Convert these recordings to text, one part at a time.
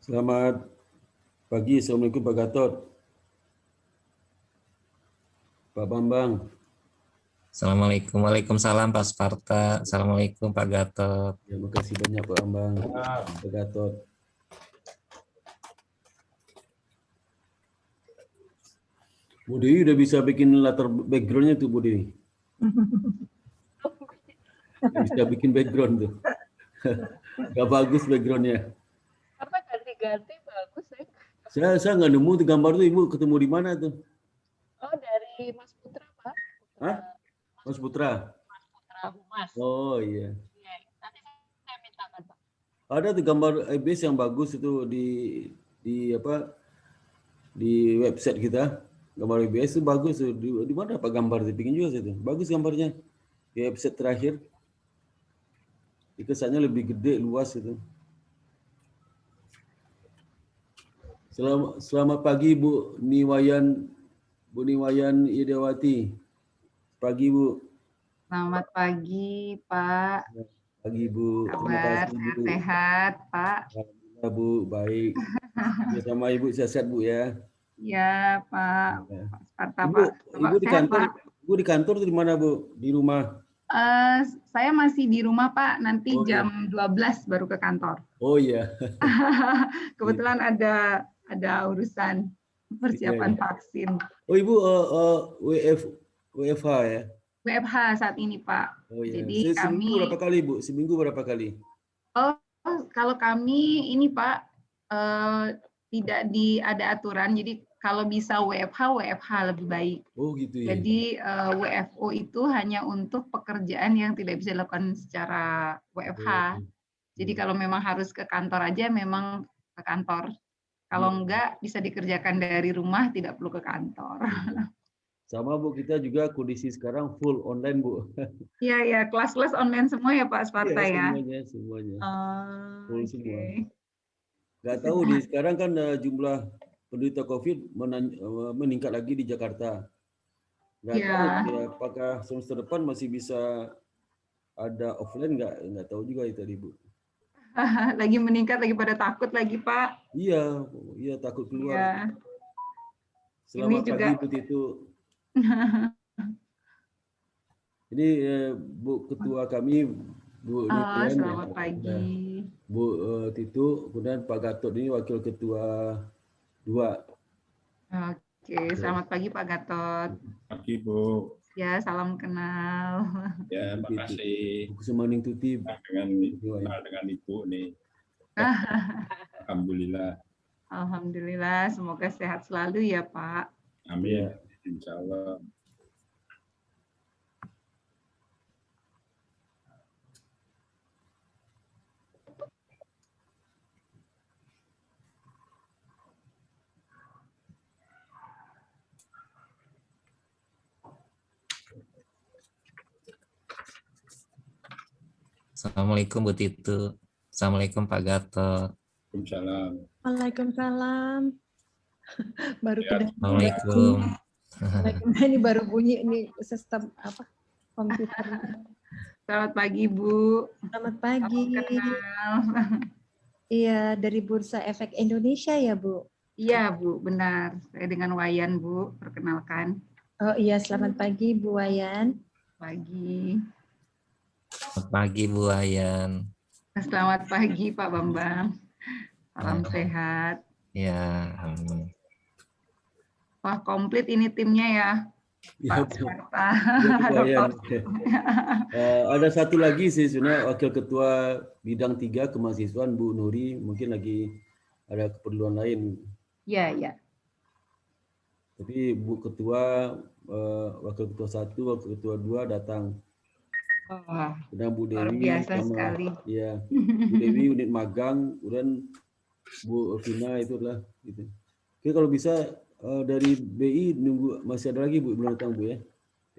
Selamat pagi, Assalamualaikum Pak Gatot. Pak Bambang. Assalamualaikum, Waalaikumsalam Pak Sparta. Assalamualaikum Pak Gatot. Terima kasih banyak Pak Bambang, Pak Gatot. Bu Dewi udah bisa bikin latar backgroundnya tuh Bu Dewi. Bisa bikin background tuh. Gak bagus backgroundnya. Karena ganti-ganti bagus ya. Saya nggak nemu tuh gambar tuh, Ibu ketemu di mana tuh? Oh, dari Mas Putra, Pak. Hah? Mas Putra? Mas Putra Humas. Oh iya. Ya, nanti saya mintakan, Pak. Ada tuh gambar EBS yang bagus itu di apa? Di website kita. Gambar EBS itu bagus tuh. Di mana Pak gambar tuh? Bikin juga itu. Bagus gambarnya. Di website terakhir. Kesannya lebih gede, luas itu. Selamat pagi Bu Niwayan Idewati. Pagi Bu. Selamat pagi, Pak. Pagi Bu. Kabar sehat-sehat, Pak. Alhamdulillah Bu, baik. Sama Ibu sehat-sehat Bu ya. Iya, Pak. Ya. Pak Sparta, Ibu, Pak. Ibu di Sehat, kantor. Pak. Ibu di kantor tuh di mana Bu? Di rumah. Saya masih di rumah, Pak. Nanti Oh, jam 12 baru ke kantor. Oh iya. Kebetulan ada urusan persiapan vaksin. Oh Ibu WFH ya? WFH saat ini, Pak. Oh iya. Jadi Seminggu berapa kali Bu? Seminggu berapa kali? Oh, kalau kami ini Pak tidak ada aturan. Jadi kalau bisa WFH lebih baik. Oh gitu ya. Jadi WFO itu hanya untuk pekerjaan yang tidak bisa dilakukan secara WFH. Jadi kalau memang harus ke kantor aja memang ke kantor. Kalau enggak bisa dikerjakan dari rumah, tidak perlu ke kantor. Sama Bu, kita juga kondisi sekarang full online Bu. Iya, ya, kelas-kelas online semua ya Pak Sparta ya? Semuanya. Full semua. Nggak tahu di sekarang kan jumlah penderita COVID meningkat lagi di Jakarta. Nggak tahu ya, apakah semester depan masih bisa ada offline nggak tahu juga itu tadi Bu. Lagi meningkat, lagi pada takut lagi Pak. Iya takut keluar. Ya. Selamat pagi Bu Titu. Ini Bu Ketua kami Bu Niwayan. Selamat pagi. Bu Titu, kemudian Pak Gatot ini Wakil Ketua 2. Oke, selamat pagi Pak Gatot. Pagi Bu. Ya, salam kenal. Ya, terima kasih. Semaning Tuti. Dengan Ibu nih. Alhamdulillah. Alhamdulillah, semoga sehat selalu ya Pak. Amin. Insya Allah. Assalamualaikum Bu Titu. Assalamualaikum Pak Gatot. Waalaikumsalam. Waalaikumsalam. Baru Assalamualaikum. Ini baru bunyi ini sistem apa komputer. Selamat pagi Bu. Selamat pagi. Iya, dari Bursa Efek Indonesia ya Bu? Iya Bu, benar. Saya dengan Wayan Bu, perkenalkan. Oh iya, selamat pagi Bu Wayan. Pagi. Selamat pagi Bu Wayan. Selamat pagi Pak Bambang. Salam sehat. Ya, amin. Wah, komplit ini timnya ya. Pak Sparta. Ada satu lagi sih sebenarnya Wakil Ketua Bidang 3 Kemahasiswaan Bu Nuri, mungkin lagi ada keperluan lain. Iya. Tapi Bu Ketua, Wakil Ketua 1, Wakil Ketua 2 datang. Kemudian Bu Dewi, luar biasa sekali. Ya, Bu Dewi unit magang, kemudian Bu Vina itu adalah gitu. Oke, kalau bisa dari BI nunggu masih ada lagi Bu belum datang Bu ya?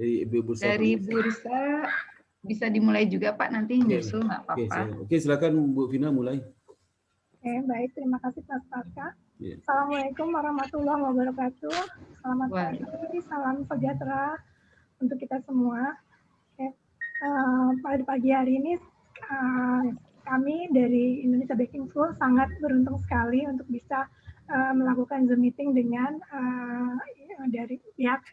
Dari Bursa. Dari Bursa bisa dimulai juga Pak, nanti nyusul nggak apa-apa. Oke, silakan Bu Vina mulai. Oke, baik, terima kasih Pak Sparta. Assalamualaikum warahmatullahi wabarakatuh. Selamat pagi, salam sejahtera untuk kita semua. Pada pagi hari ini kami dari Indonesia Banking School sangat beruntung sekali untuk bisa melakukan Zoom meeting dengan dari pihak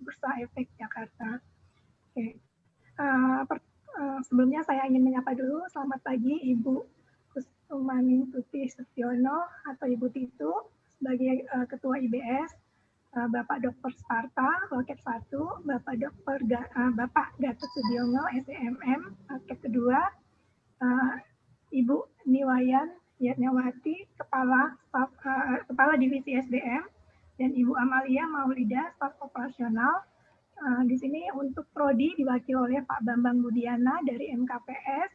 Bursa Efek Jakarta. Oke. Sebelumnya saya ingin menyapa dulu, selamat pagi Ibu Kusumaning Tuti Sutiono atau Ibu Titu sebagai Ketua IBS, Bapak Dr. Sparta, Loket 1, Bapak Gatot Sudiono, SEMM, Loket kedua, Ibu Niwayan Yatnyawati, Kepala Divisi SDM, dan Ibu Amalia Maulida, Staf Operasional. Di sini untuk Prodi diwakili oleh Pak Bambang Budiana dari MKPS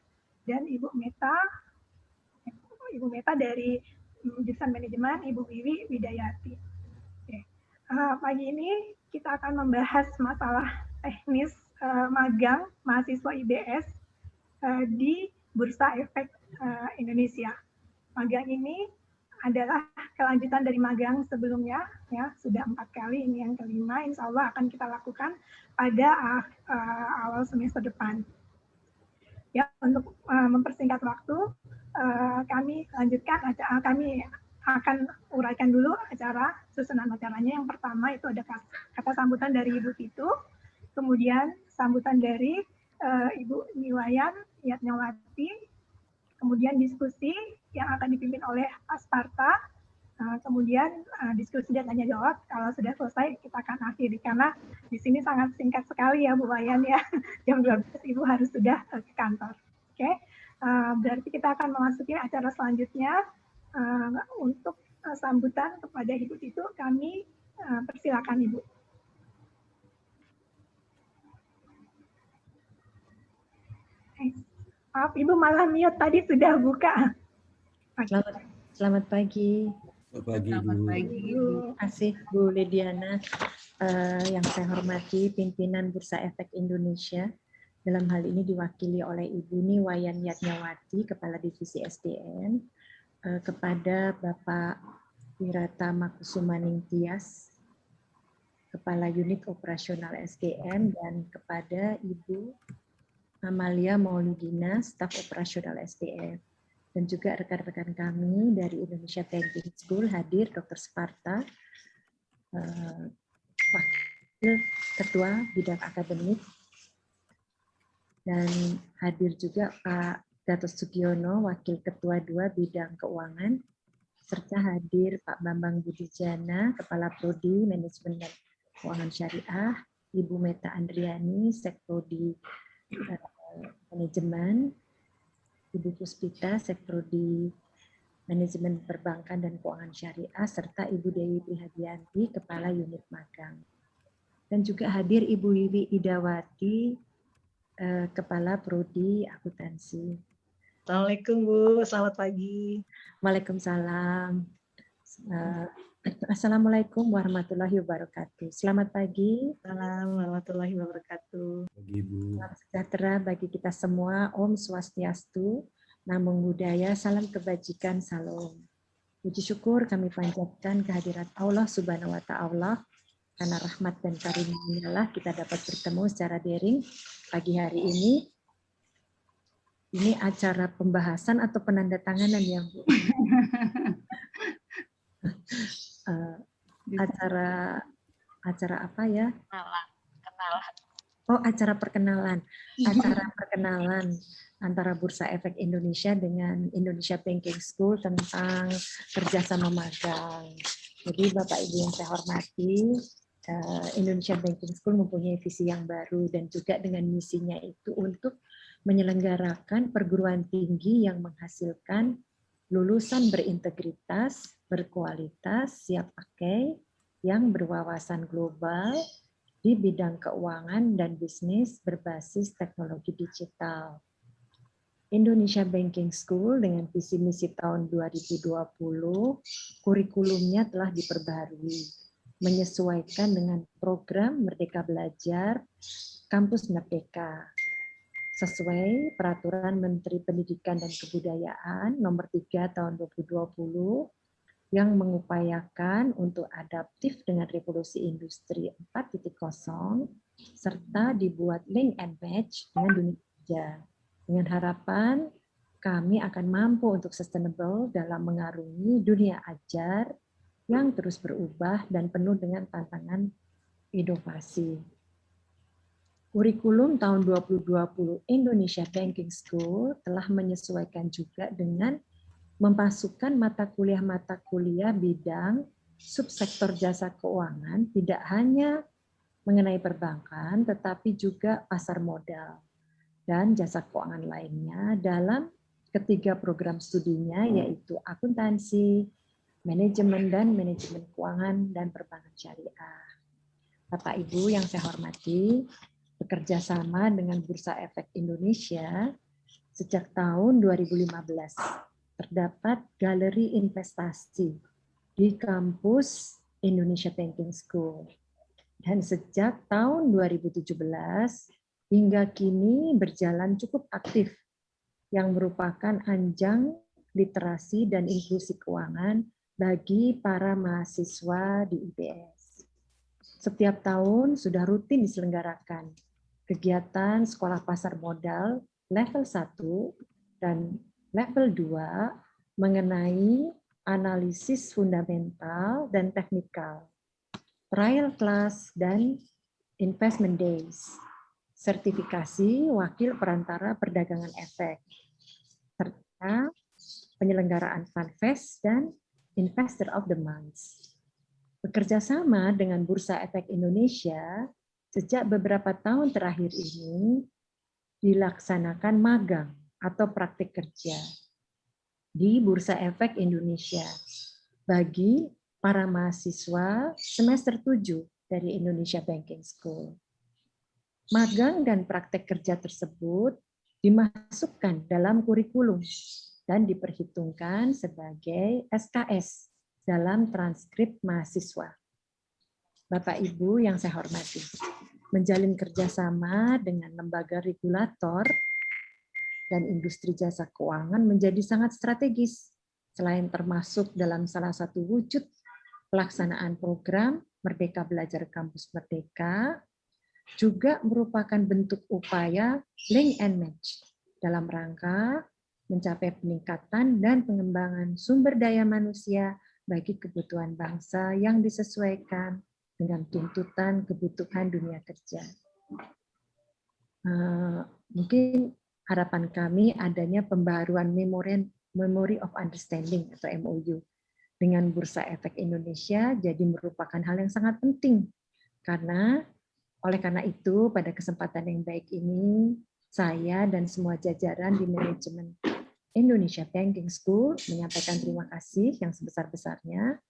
dan Ibu Meta dari jurusan manajemen, Ibu Wiwi Widayati. Oke. Pagi ini kita akan membahas masalah teknis magang mahasiswa IBS di Bursa Efek Indonesia. Magang ini adalah kelanjutan dari magang sebelumnya, ya sudah 4 kali, ini yang kelima, insya Allah akan kita lakukan pada awal semester depan. Ya, untuk mempersingkat waktu, kami lanjutkan, kami akan uraikan dulu susunan acaranya. Yang pertama itu ada kata sambutan dari Ibu Titu, kemudian sambutan dari Ibu Niwayan Yatnyawati, kemudian diskusi yang akan dipimpin oleh Pak Sparta, kemudian diskusi dan tanya jawab. Kalau sudah selesai kita akan akhiri karena di sini sangat singkat sekali ya Bu Wayan ya, jam 12 Ibu harus sudah ke kantor. Oke, berarti kita akan memasuki acara selanjutnya. Untuk sambutan kepada Ibu Titu kami persilakan Ibu. Maaf, Ibu malah mute tadi sudah buka. Selamat pagi. Selamat pagi, Selamat Bu. pagi, Ibu. Terima kasih Bu Lidiana. Yang saya hormati pimpinan Bursa Efek Indonesia. Dalam hal ini diwakili oleh Ibu Niwayan Yatnyawati, Kepala Divisi SDM, kepada Bapak Wiratama Kusumaning Tias, Kepala Unit Operasional SDM, dan kepada Ibu Amalia Maulidina, Staf Operasional SDM. Dan juga rekan-rekan kami dari Indonesia Banking School hadir, Dr. Sparta, Wakil Ketua Bidang Akademik, dan hadir juga Pak Gatot Sugiono, Wakil Ketua 2 Bidang Keuangan, serta hadir Pak Bambang Budijana, Kepala Prodi Manajemen dan Keuangan Syariah, Ibu Meta Andriani, Sekprodi Manajemen, Ibu Puspita, Sekprodi Manajemen Perbankan dan Keuangan Syariah, serta Ibu Dewi Prihadianti, Kepala Unit Magang. Dan juga hadir Ibu Wiwi Idawati, Kepala Prodi Akuntansi. Assalamualaikum Bu, selamat pagi. Waalaikumsalam. Assalamualaikum warahmatullahi wabarakatuh. Selamat pagi. Assalamualaikum warahmatullahi wabarakatuh. Pagi, Bu. Salam sejahtera bagi kita semua. Om Swastiastu, Namo Buddhaya, salam kebajikan, salam. Puji syukur kami panjatkan kehadirat Allah Subhanahu wa Ta'ala, karena rahmat dan karunia-Nya kita dapat bertemu secara daring pagi hari ini. Ini acara pembahasan atau penandatanganan yang Bu? Acara apa ya? Kenalan. Oh, acara perkenalan. Acara perkenalan antara Bursa Efek Indonesia dengan Indonesia Banking School tentang kerjasama magang. Jadi Bapak Ibu yang saya hormati, Indonesia Banking School mempunyai visi yang baru dan juga dengan misinya itu untuk menyelenggarakan perguruan tinggi yang menghasilkan lulusan berintegritas, berkualitas, siap pakai, yang berwawasan global di bidang keuangan dan bisnis berbasis teknologi digital. Indonesia Banking School dengan visi misi tahun 2020, kurikulumnya telah diperbaharui, menyesuaikan dengan program Merdeka Belajar, Kampus Merdeka, sesuai Peraturan Menteri Pendidikan dan Kebudayaan Nomor 3 Tahun 2020 yang mengupayakan untuk adaptif dengan revolusi industri 4.0 serta dibuat link and match dengan dunia kerja dengan harapan kami akan mampu untuk sustainable dalam mengarungi dunia ajar yang terus berubah dan penuh dengan tantangan inovasi. Kurikulum tahun 2020 Indonesia Banking School telah menyesuaikan juga dengan memasukkan mata kuliah bidang subsektor jasa keuangan tidak hanya mengenai perbankan, tetapi juga pasar modal dan jasa keuangan lainnya dalam ketiga program studinya, yaitu akuntansi, manajemen keuangan, dan perbankan syariah. Bapak Ibu yang saya hormati, bekerja sama dengan Bursa Efek Indonesia sejak tahun 2015 terdapat galeri investasi di kampus Indonesia Banking School. Dan sejak tahun 2017 hingga kini berjalan cukup aktif yang merupakan ajang literasi dan inklusi keuangan bagi para mahasiswa di IBS. Setiap tahun sudah rutin diselenggarakan kegiatan sekolah pasar modal level 1 dan level 2 mengenai analisis fundamental dan teknikal, trial class, dan investment days, sertifikasi wakil perantara perdagangan efek, serta penyelenggaraan FunFest dan Investor of the Month. Bekerja sama dengan Bursa Efek Indonesia, sejak beberapa tahun terakhir ini dilaksanakan magang atau praktik kerja di Bursa Efek Indonesia bagi para mahasiswa semester 7 dari Indonesia Banking School. Magang dan praktek kerja tersebut dimasukkan dalam kurikulum dan diperhitungkan sebagai SKS dalam transkrip mahasiswa. Bapak Ibu yang saya hormati, menjalin kerjasama dengan lembaga regulator dan industri jasa keuangan menjadi sangat strategis, selain termasuk dalam salah satu wujud pelaksanaan program Merdeka Belajar Kampus Merdeka, juga merupakan bentuk upaya link and match dalam rangka mencapai peningkatan dan pengembangan sumber daya manusia bagi kebutuhan bangsa yang disesuaikan dengan tuntutan kebutuhan dunia kerja. Mungkin harapan kami adanya pembaharuan Memory of Understanding atau MOU dengan Bursa Efek Indonesia jadi merupakan hal yang sangat penting oleh karena itu pada kesempatan yang baik ini saya dan semua jajaran di manajemen Indonesia Banking School menyampaikan terima kasih yang sebesar-besarnya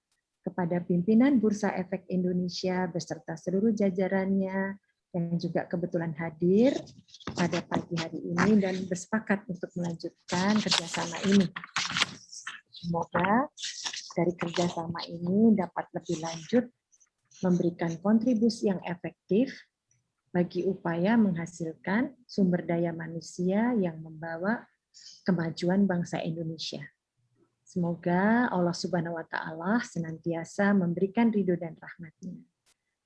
kepada pimpinan Bursa Efek Indonesia beserta seluruh jajarannya yang juga kebetulan hadir pada pagi hari ini dan bersepakat untuk melanjutkan kerjasama ini. Semoga dari kerjasama ini dapat lebih lanjut memberikan kontribusi yang efektif bagi upaya menghasilkan sumber daya manusia yang membawa kemajuan bangsa Indonesia. Semoga Allah Subhanahu wa Ta'ala senantiasa memberikan ridho dan rahmat-Nya.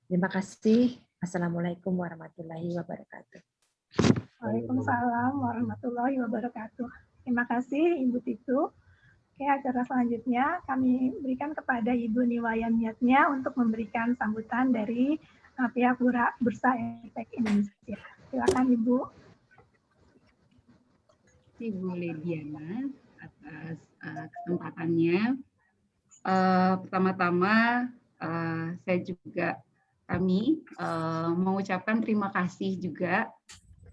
Terima kasih. Assalamualaikum warahmatullahi wabarakatuh. Waalaikumsalam warahmatullahi wabarakatuh. Terima kasih Ibu Titu. Oke, acara selanjutnya kami berikan kepada Ibu Niwayan Niatnya untuk memberikan sambutan dari pihak Bursa Efek Indonesia. Silakan Ibu. Ibu Lediana atas kesempatannya. Pertama-tama kami mengucapkan terima kasih juga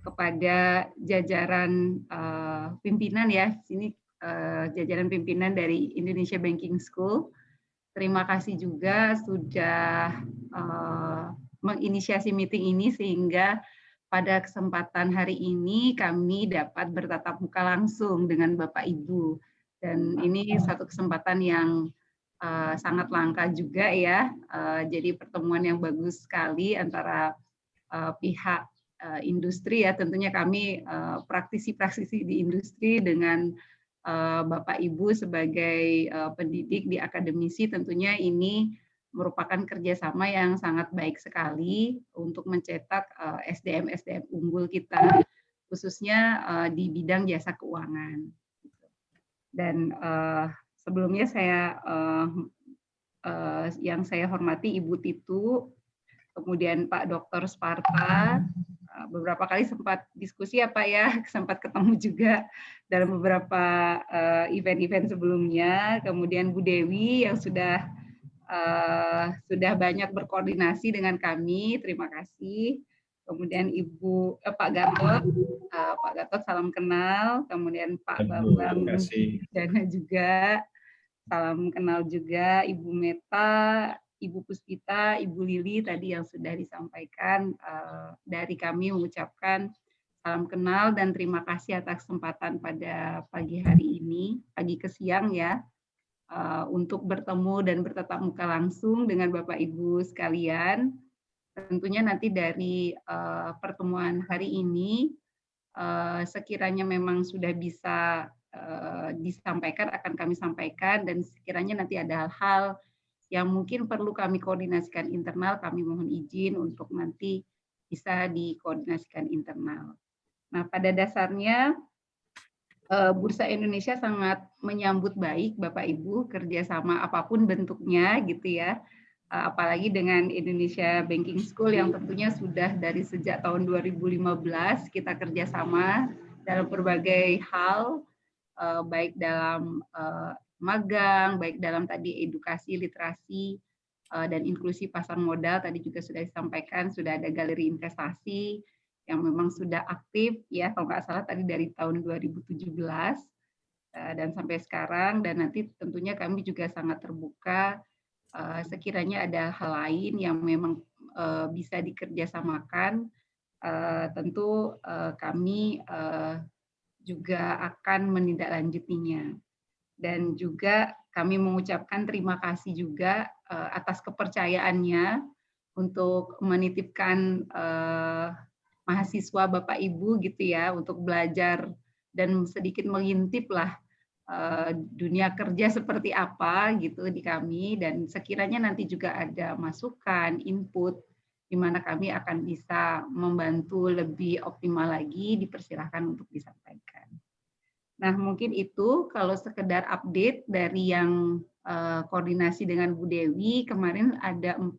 kepada jajaran pimpinan jajaran pimpinan dari Indonesia Banking School. Terima kasih juga sudah menginisiasi meeting ini sehingga pada kesempatan hari ini kami dapat bertatap muka langsung dengan Bapak Ibu. Dan ini satu kesempatan yang sangat langka juga ya. Jadi pertemuan yang bagus sekali antara pihak industri ya. Tentunya kami praktisi-praktisi di industri dengan Bapak Ibu sebagai pendidik di akademisi. Tentunya ini merupakan kerjasama yang sangat baik sekali untuk mencetak SDM-SDM unggul kita, khususnya di bidang jasa keuangan. Dan sebelumnya yang saya hormati Ibu Titu, kemudian Pak Dr. Sparta, beberapa kali sempat diskusi ya Pak ya, sempat ketemu juga dalam beberapa event-event sebelumnya. Kemudian Bu Dewi yang sudah banyak berkoordinasi dengan kami, terima kasih. Kemudian Pak Gatot salam kenal. Kemudian Pak Bambang Dana juga salam kenal juga. Ibu Meta, Ibu Puspita, Ibu Lili tadi yang sudah disampaikan, dari kami mengucapkan salam kenal dan terima kasih atas kesempatan pada pagi hari ini, pagi ke siang ya, untuk bertemu dan bertatap muka langsung dengan Bapak Ibu sekalian. Tentunya nanti dari pertemuan hari ini, sekiranya memang sudah bisa disampaikan, akan kami sampaikan, dan sekiranya nanti ada hal-hal yang mungkin perlu kami koordinasikan internal, kami mohon izin untuk nanti bisa dikoordinasikan internal. Nah, pada dasarnya Bursa Indonesia sangat menyambut baik Bapak Ibu kerjasama apapun bentuknya gitu ya, apalagi dengan Indonesia Banking School yang tentunya sudah dari sejak tahun 2015 kita kerjasama dalam berbagai hal, baik dalam magang, baik dalam tadi edukasi, literasi, dan inklusi pasar modal, tadi juga sudah disampaikan, sudah ada galeri investasi yang memang sudah aktif, ya kalau nggak salah tadi dari tahun 2017, dan sampai sekarang, dan nanti tentunya kami juga sangat terbuka, sekiranya ada hal lain yang memang bisa dikerjasamakan, tentu kami juga akan menindaklanjutinya. Dan juga kami mengucapkan terima kasih juga atas kepercayaannya untuk menitipkan mahasiswa Bapak Ibu gitu ya untuk belajar dan sedikit mengintip lah dunia kerja seperti apa gitu di kami, dan sekiranya nanti juga ada masukan, input di mana kami akan bisa membantu lebih optimal lagi, dipersilahkan untuk disampaikan. Nah, mungkin itu kalau sekedar update dari yang koordinasi dengan Bu Dewi, kemarin ada 4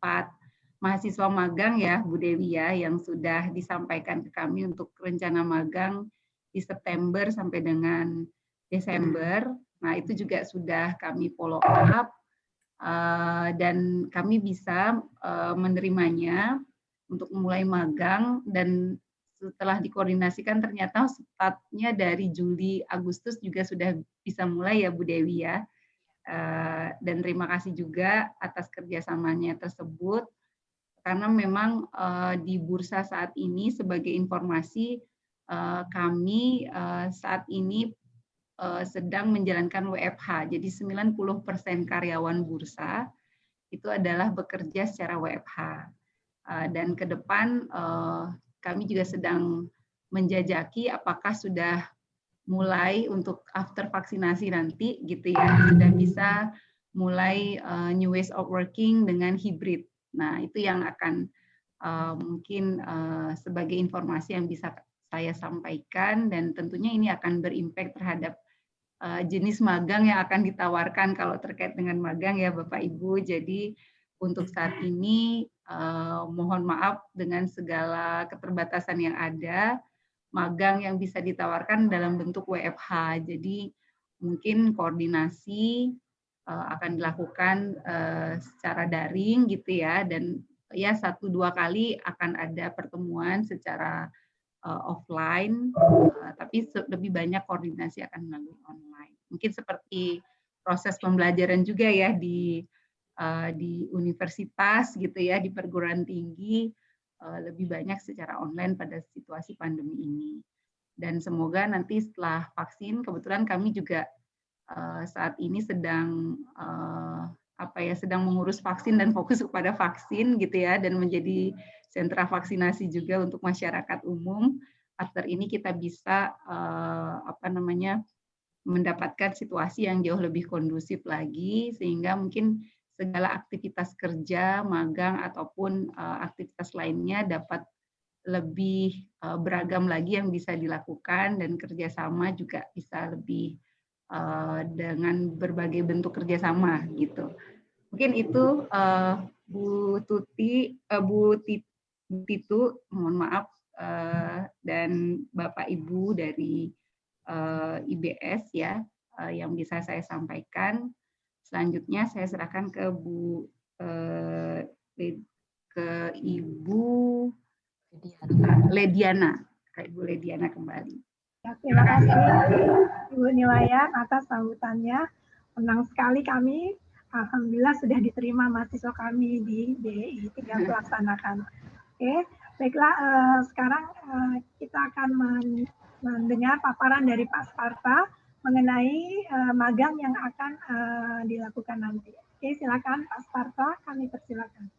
mahasiswa magang ya Bu Dewi ya, yang sudah disampaikan ke kami untuk rencana magang di September sampai dengan Desember. Nah, itu juga sudah kami follow up, dan kami bisa menerimanya untuk mulai magang, dan setelah dikoordinasikan ternyata startnya dari Juli Agustus juga sudah bisa mulai ya Bu Dewi ya. Dan terima kasih juga atas kerjasamanya tersebut, karena memang di bursa saat ini sebagai informasi kami saat ini sedang menjalankan WFH, jadi 90% karyawan bursa itu adalah bekerja secara WFH, dan ke depan kami juga sedang menjajaki apakah sudah mulai untuk after vaksinasi nanti gitu ya, sudah bisa mulai new ways of working dengan hybrid. Nah, itu yang akan mungkin sebagai informasi yang bisa saya sampaikan, dan tentunya ini akan berimpact terhadap jenis magang yang akan ditawarkan kalau terkait dengan magang ya Bapak Ibu. Jadi untuk saat ini mohon maaf dengan segala keterbatasan yang ada, magang yang bisa ditawarkan dalam bentuk WFH. Jadi mungkin koordinasi akan dilakukan secara daring gitu ya, dan ya 1-2 kali akan ada pertemuan secara offline, tapi lebih banyak koordinasi akan melalui online. Mungkin seperti proses pembelajaran juga ya di universitas gitu ya, di perguruan tinggi lebih banyak secara online pada situasi pandemi ini. Dan semoga nanti setelah vaksin, kebetulan kami juga saat ini sedang sedang mengurus vaksin dan fokus kepada vaksin gitu ya, dan menjadi sentra vaksinasi juga untuk masyarakat umum. After ini kita bisa mendapatkan situasi yang jauh lebih kondusif lagi, sehingga mungkin segala aktivitas kerja, magang ataupun aktivitas lainnya dapat lebih beragam lagi yang bisa dilakukan, dan kerjasama juga bisa lebih dengan berbagai bentuk kerjasama gitu. Mungkin itu Bu Titu, mohon maaf, dan Bapak Ibu dari IBS ya yang bisa saya sampaikan. Selanjutnya saya serahkan ke Ibu Lediana. Ibu Lediana kembali. Ya, terima kasih Ibu Niwayan atas sambutannya. Senang sekali kami, alhamdulillah sudah diterima mahasiswa kami di DI, tinggal melaksanakan. Oke, baiklah, sekarang kita akan mendengar paparan dari Pak Sparta mengenai magang yang akan dilakukan nanti. Oke, silakan Pak Sparta, kami persilakan.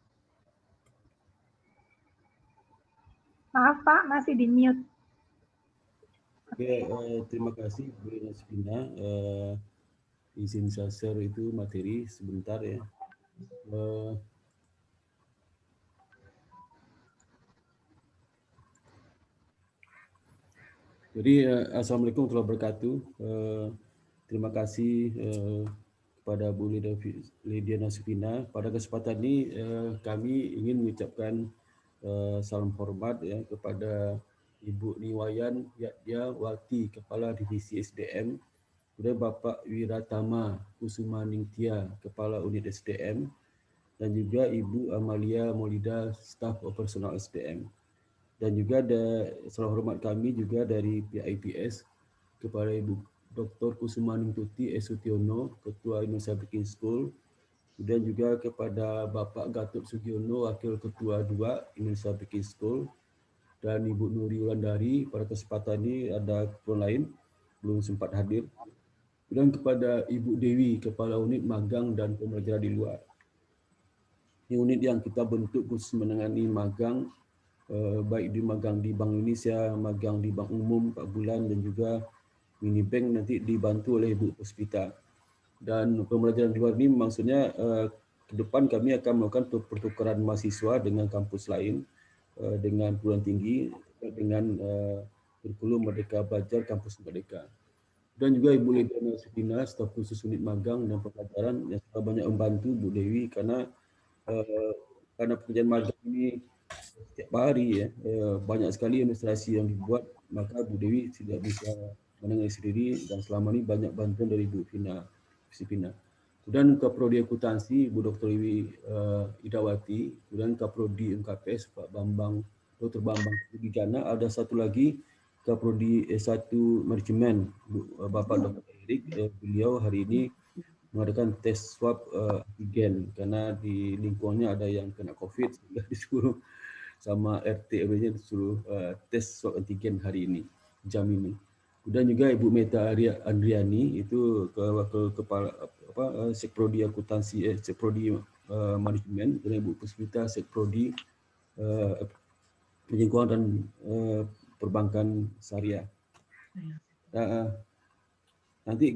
Maaf Pak, masih di mute. Oke, terima kasih Bu Nasbina. Izin saya share itu materi sebentar ya. Jadi Assalamualaikum warahmatullahi wabarakatuh. Terima kasih kepada Bu Lydia Nasbina. Pada kesempatan ini kami ingin mengucapkan salam hormat ya kepada Ibu Niwayan Yatmawati, Kepala Divisi SDM, kemudian Bapak Wiratama Kusumaningtia, Kepala Unit SDM, dan juga Ibu Amalia Maulida, Staf Operasional SDM. Dan juga ada salam hormat kami juga dari pihak IPS kepada Ibu Dr. Kusumaningtuti Esutiono, Ketua Indonesia Baking School, kemudian juga kepada Bapak Gatot Sugiono, Wakil Ketua 2 Indonesia Baking School, dan Ibu Nuri Wulandari. Pada kesempatan ini ada keperluan lain belum sempat hadir. Dan kepada Ibu Dewi, Kepala Unit Magang dan Pembelajaran di Luar. Ini unit yang kita bentuk khusus menangani magang, baik di magang di Bank Indonesia, magang di Bank Umum 4 bulan, dan juga mini bank nanti dibantu oleh Ibu Puspita. Dan pembelajaran di luar ini maksudnya ke depan kami akan melakukan pertukaran mahasiswa dengan kampus lain, dengan perguruan tinggi, dengan kurikulum Merdeka Belajar Kampus Merdeka. Dan juga Ibu Lydia Nasbina, staf khusus unit magang dan pelajaran yang sudah banyak membantu Bu Dewi karena pekerjaan magang ini setiap hari ya, banyak sekali administrasi yang dibuat, maka Bu Dewi tidak bisa menangani sendiri dan selama ini banyak bantuan dari Bu Fina. Kemudian Kaprodi Akuntansi Bu Dr. Iwi Idawati, kemudian Kaprodi MKPS Pak Bambang, Dr. Bambang Widjana, ada satu lagi Kaprodi S1 Manajemen Bapak Dr. Erik, beliau hari ini mengadakan tes swab antigen karena di lingkungannya ada yang kena COVID, sehingga disuruh sama RT RW-nya disuruh tes swab antigen hari ini, jam ini. Kemudian juga Ibu Meta Andriani itu kepala Sekprodi Akuntansi, Sekprodi Manajemen, dan Ibu Puspita Sekprodi Penjangkauan dan Perbankan Syariah. Nanti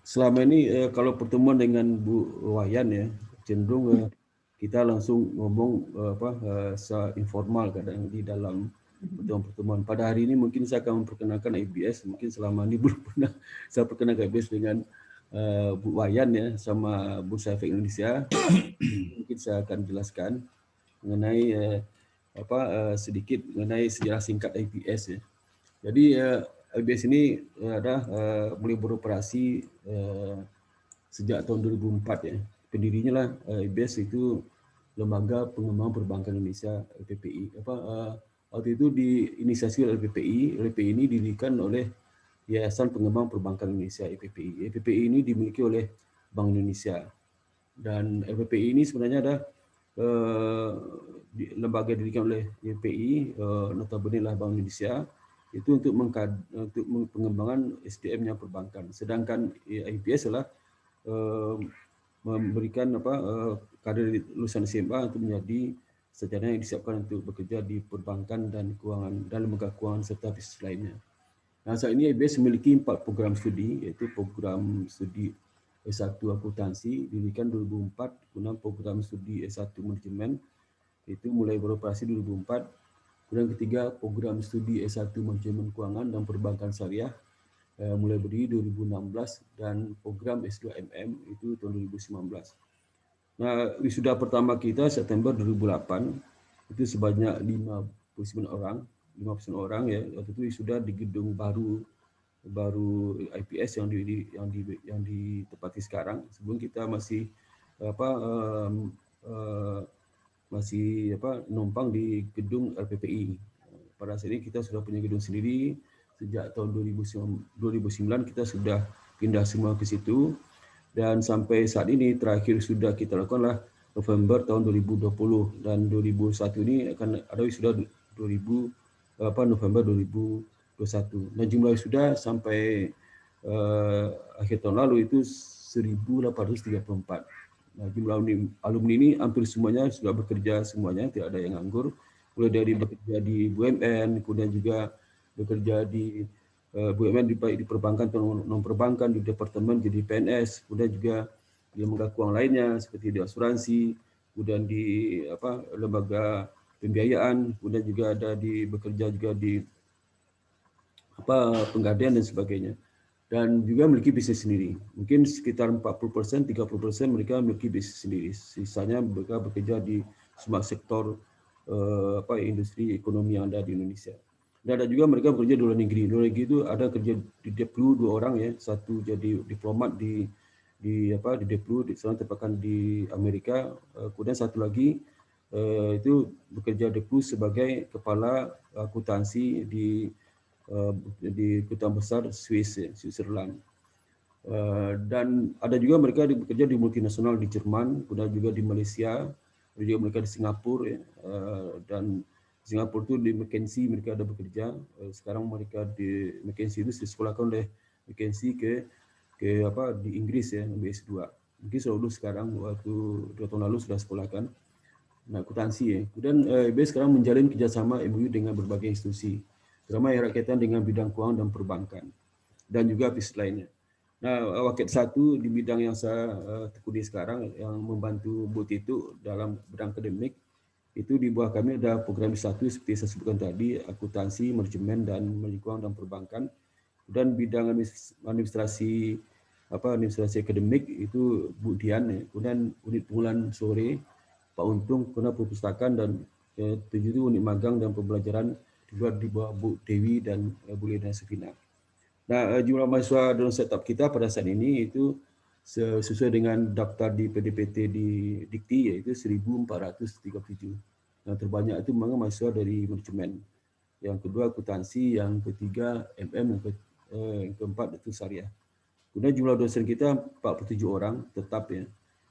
selama ini kalau pertemuan dengan Bu Wayan ya cenderung kita langsung ngomong secara informal kadang di dalam pertemuan. Pada hari ini mungkin saya akan memperkenalkan IBS, mungkin selama ini belum pernah saya perkenalkan IBS dengan Bu Wayan ya sama Bursa Efek Indonesia. Mungkin saya akan jelaskan mengenai sedikit mengenai sejarah singkat IBS ya. Jadi IBS ini mulai beroperasi sejak tahun 2004 ya. Pendirinya lah IBS itu Lembaga Pengembangan Perbankan Indonesia LPPI. Waktu itu diinisiasi oleh LPPI. LPPI ini didirikan oleh Yayasan Pengembang Perbankan Indonesia LPPI. LPPI ini dimiliki oleh Bank Indonesia. Dan LPPI ini sebenarnya ada lembaga didirikan oleh LPPI, notabene lah Bank Indonesia, itu untuk pengembangan SDM-nya perbankan. Sedangkan IBS adalah memberikan kader lulusan SMA untuk menjadi sarjana yang disiapkan untuk bekerja di perbankan dan keuangan dan lembaga keuangan serta bisnis lainnya. Nah, saat ini IBS memiliki 4 program studi, yaitu program studi S1 Akuntansi didirikan 2004, kemudian program studi S1 Manajemen itu mulai beroperasi 2004. Kemudian ketiga program studi S1 Manajemen Keuangan dan Perbankan Syariah mulai berdiri 2016 dan program S2MM itu tahun 2019. Nah, wisuda pertama kita September 2008 itu sebanyak 59 orang ya. Waktu itu wisuda di gedung baru IPS yang ditempati sekarang. Sebelum kita masih numpang di gedung LPPI. Pada saat ini kita sudah punya gedung sendiri. Sejak tahun 2009 kita sudah pindah semua ke situ, dan sampai saat ini terakhir sudah kita lakukanlah November tahun 2020, dan 2001 ini akan ada wisuda November 2021. Dan jumlah wisuda sampai akhir tahun lalu itu 1.834. Nah, jumlah alumni ini hampir semuanya sudah bekerja semuanya, tidak ada yang nganggur. Mulai dari bekerja di BUMN, kemudian juga bekerja di BUMN di perbankan atau non perbankan, di departemen jadi PNS, kemudian juga di lembaga keuangan lainnya seperti di asuransi, kemudian di lembaga pembiayaan, kemudian juga ada bekerja juga di penggadaian dan sebagainya. Dan juga memiliki bisnis sendiri. Mungkin sekitar 40%, 30% mereka memiliki bisnis sendiri. Sisanya mereka bekerja di semua sektor industri ekonomi yang ada di Indonesia. Dan ada juga mereka bekerja di luar negeri. Di luar negeri itu ada kerja di Deplu 2 orang ya, satu jadi diplomat di Deplu, sekarang tempatkan di Amerika. Kemudian satu lagi itu bekerja Deplu sebagai kepala akuntansi di Kedutaan Besar Switzerland. Dan ada juga mereka bekerja di multinasional di Jerman, kemudian juga di Malaysia, juga mereka di Singapura ya. Dan Singapura itu di McKinsey mereka ada bekerja. Sekarang mereka di McKinsey itu disekolahkan oleh McKinsey di Inggris ya, S2. Mungkin selalu sekarang waktu 2 tahun lalu sudah sekolahkan. Nah, akuntansi ya. Kemudian IBS sekarang menjalin kerjasama MOU dengan berbagai institusi, terutama yang berkaitan dengan bidang keuangan dan perbankan, dan juga bisnis lainnya. Nah, Waket 1 di bidang yang saya tekuni sekarang yang membantu Bu Titu dalam bidang akademik, itu di bawah kami ada program 1 seperti saya sebutkan tadi, akuntansi, manajemen, dan keuangan dan perbankan. Dan bidang administrasi akademik itu Bu Dian, ya. Kemudian unit pengumpulan sore Pak Untung, kemudian perpustakaan, dan 7 itu unit magang dan pembelajaran di bawah Bu Dewi dan Bu Lena Sufina. Nah, jumlah mahasiswa dalam setup kita pada saat ini itu sesuai dengan daftar di PDPT di Dikti, yaitu 1.437. Yang terbanyak itu memang mahasiswa dari manajemen. Yang kedua akuntansi, yang ketiga MM, yang keempat itu syariah. Kemudian jumlah dosen kita 47 orang tetap ya.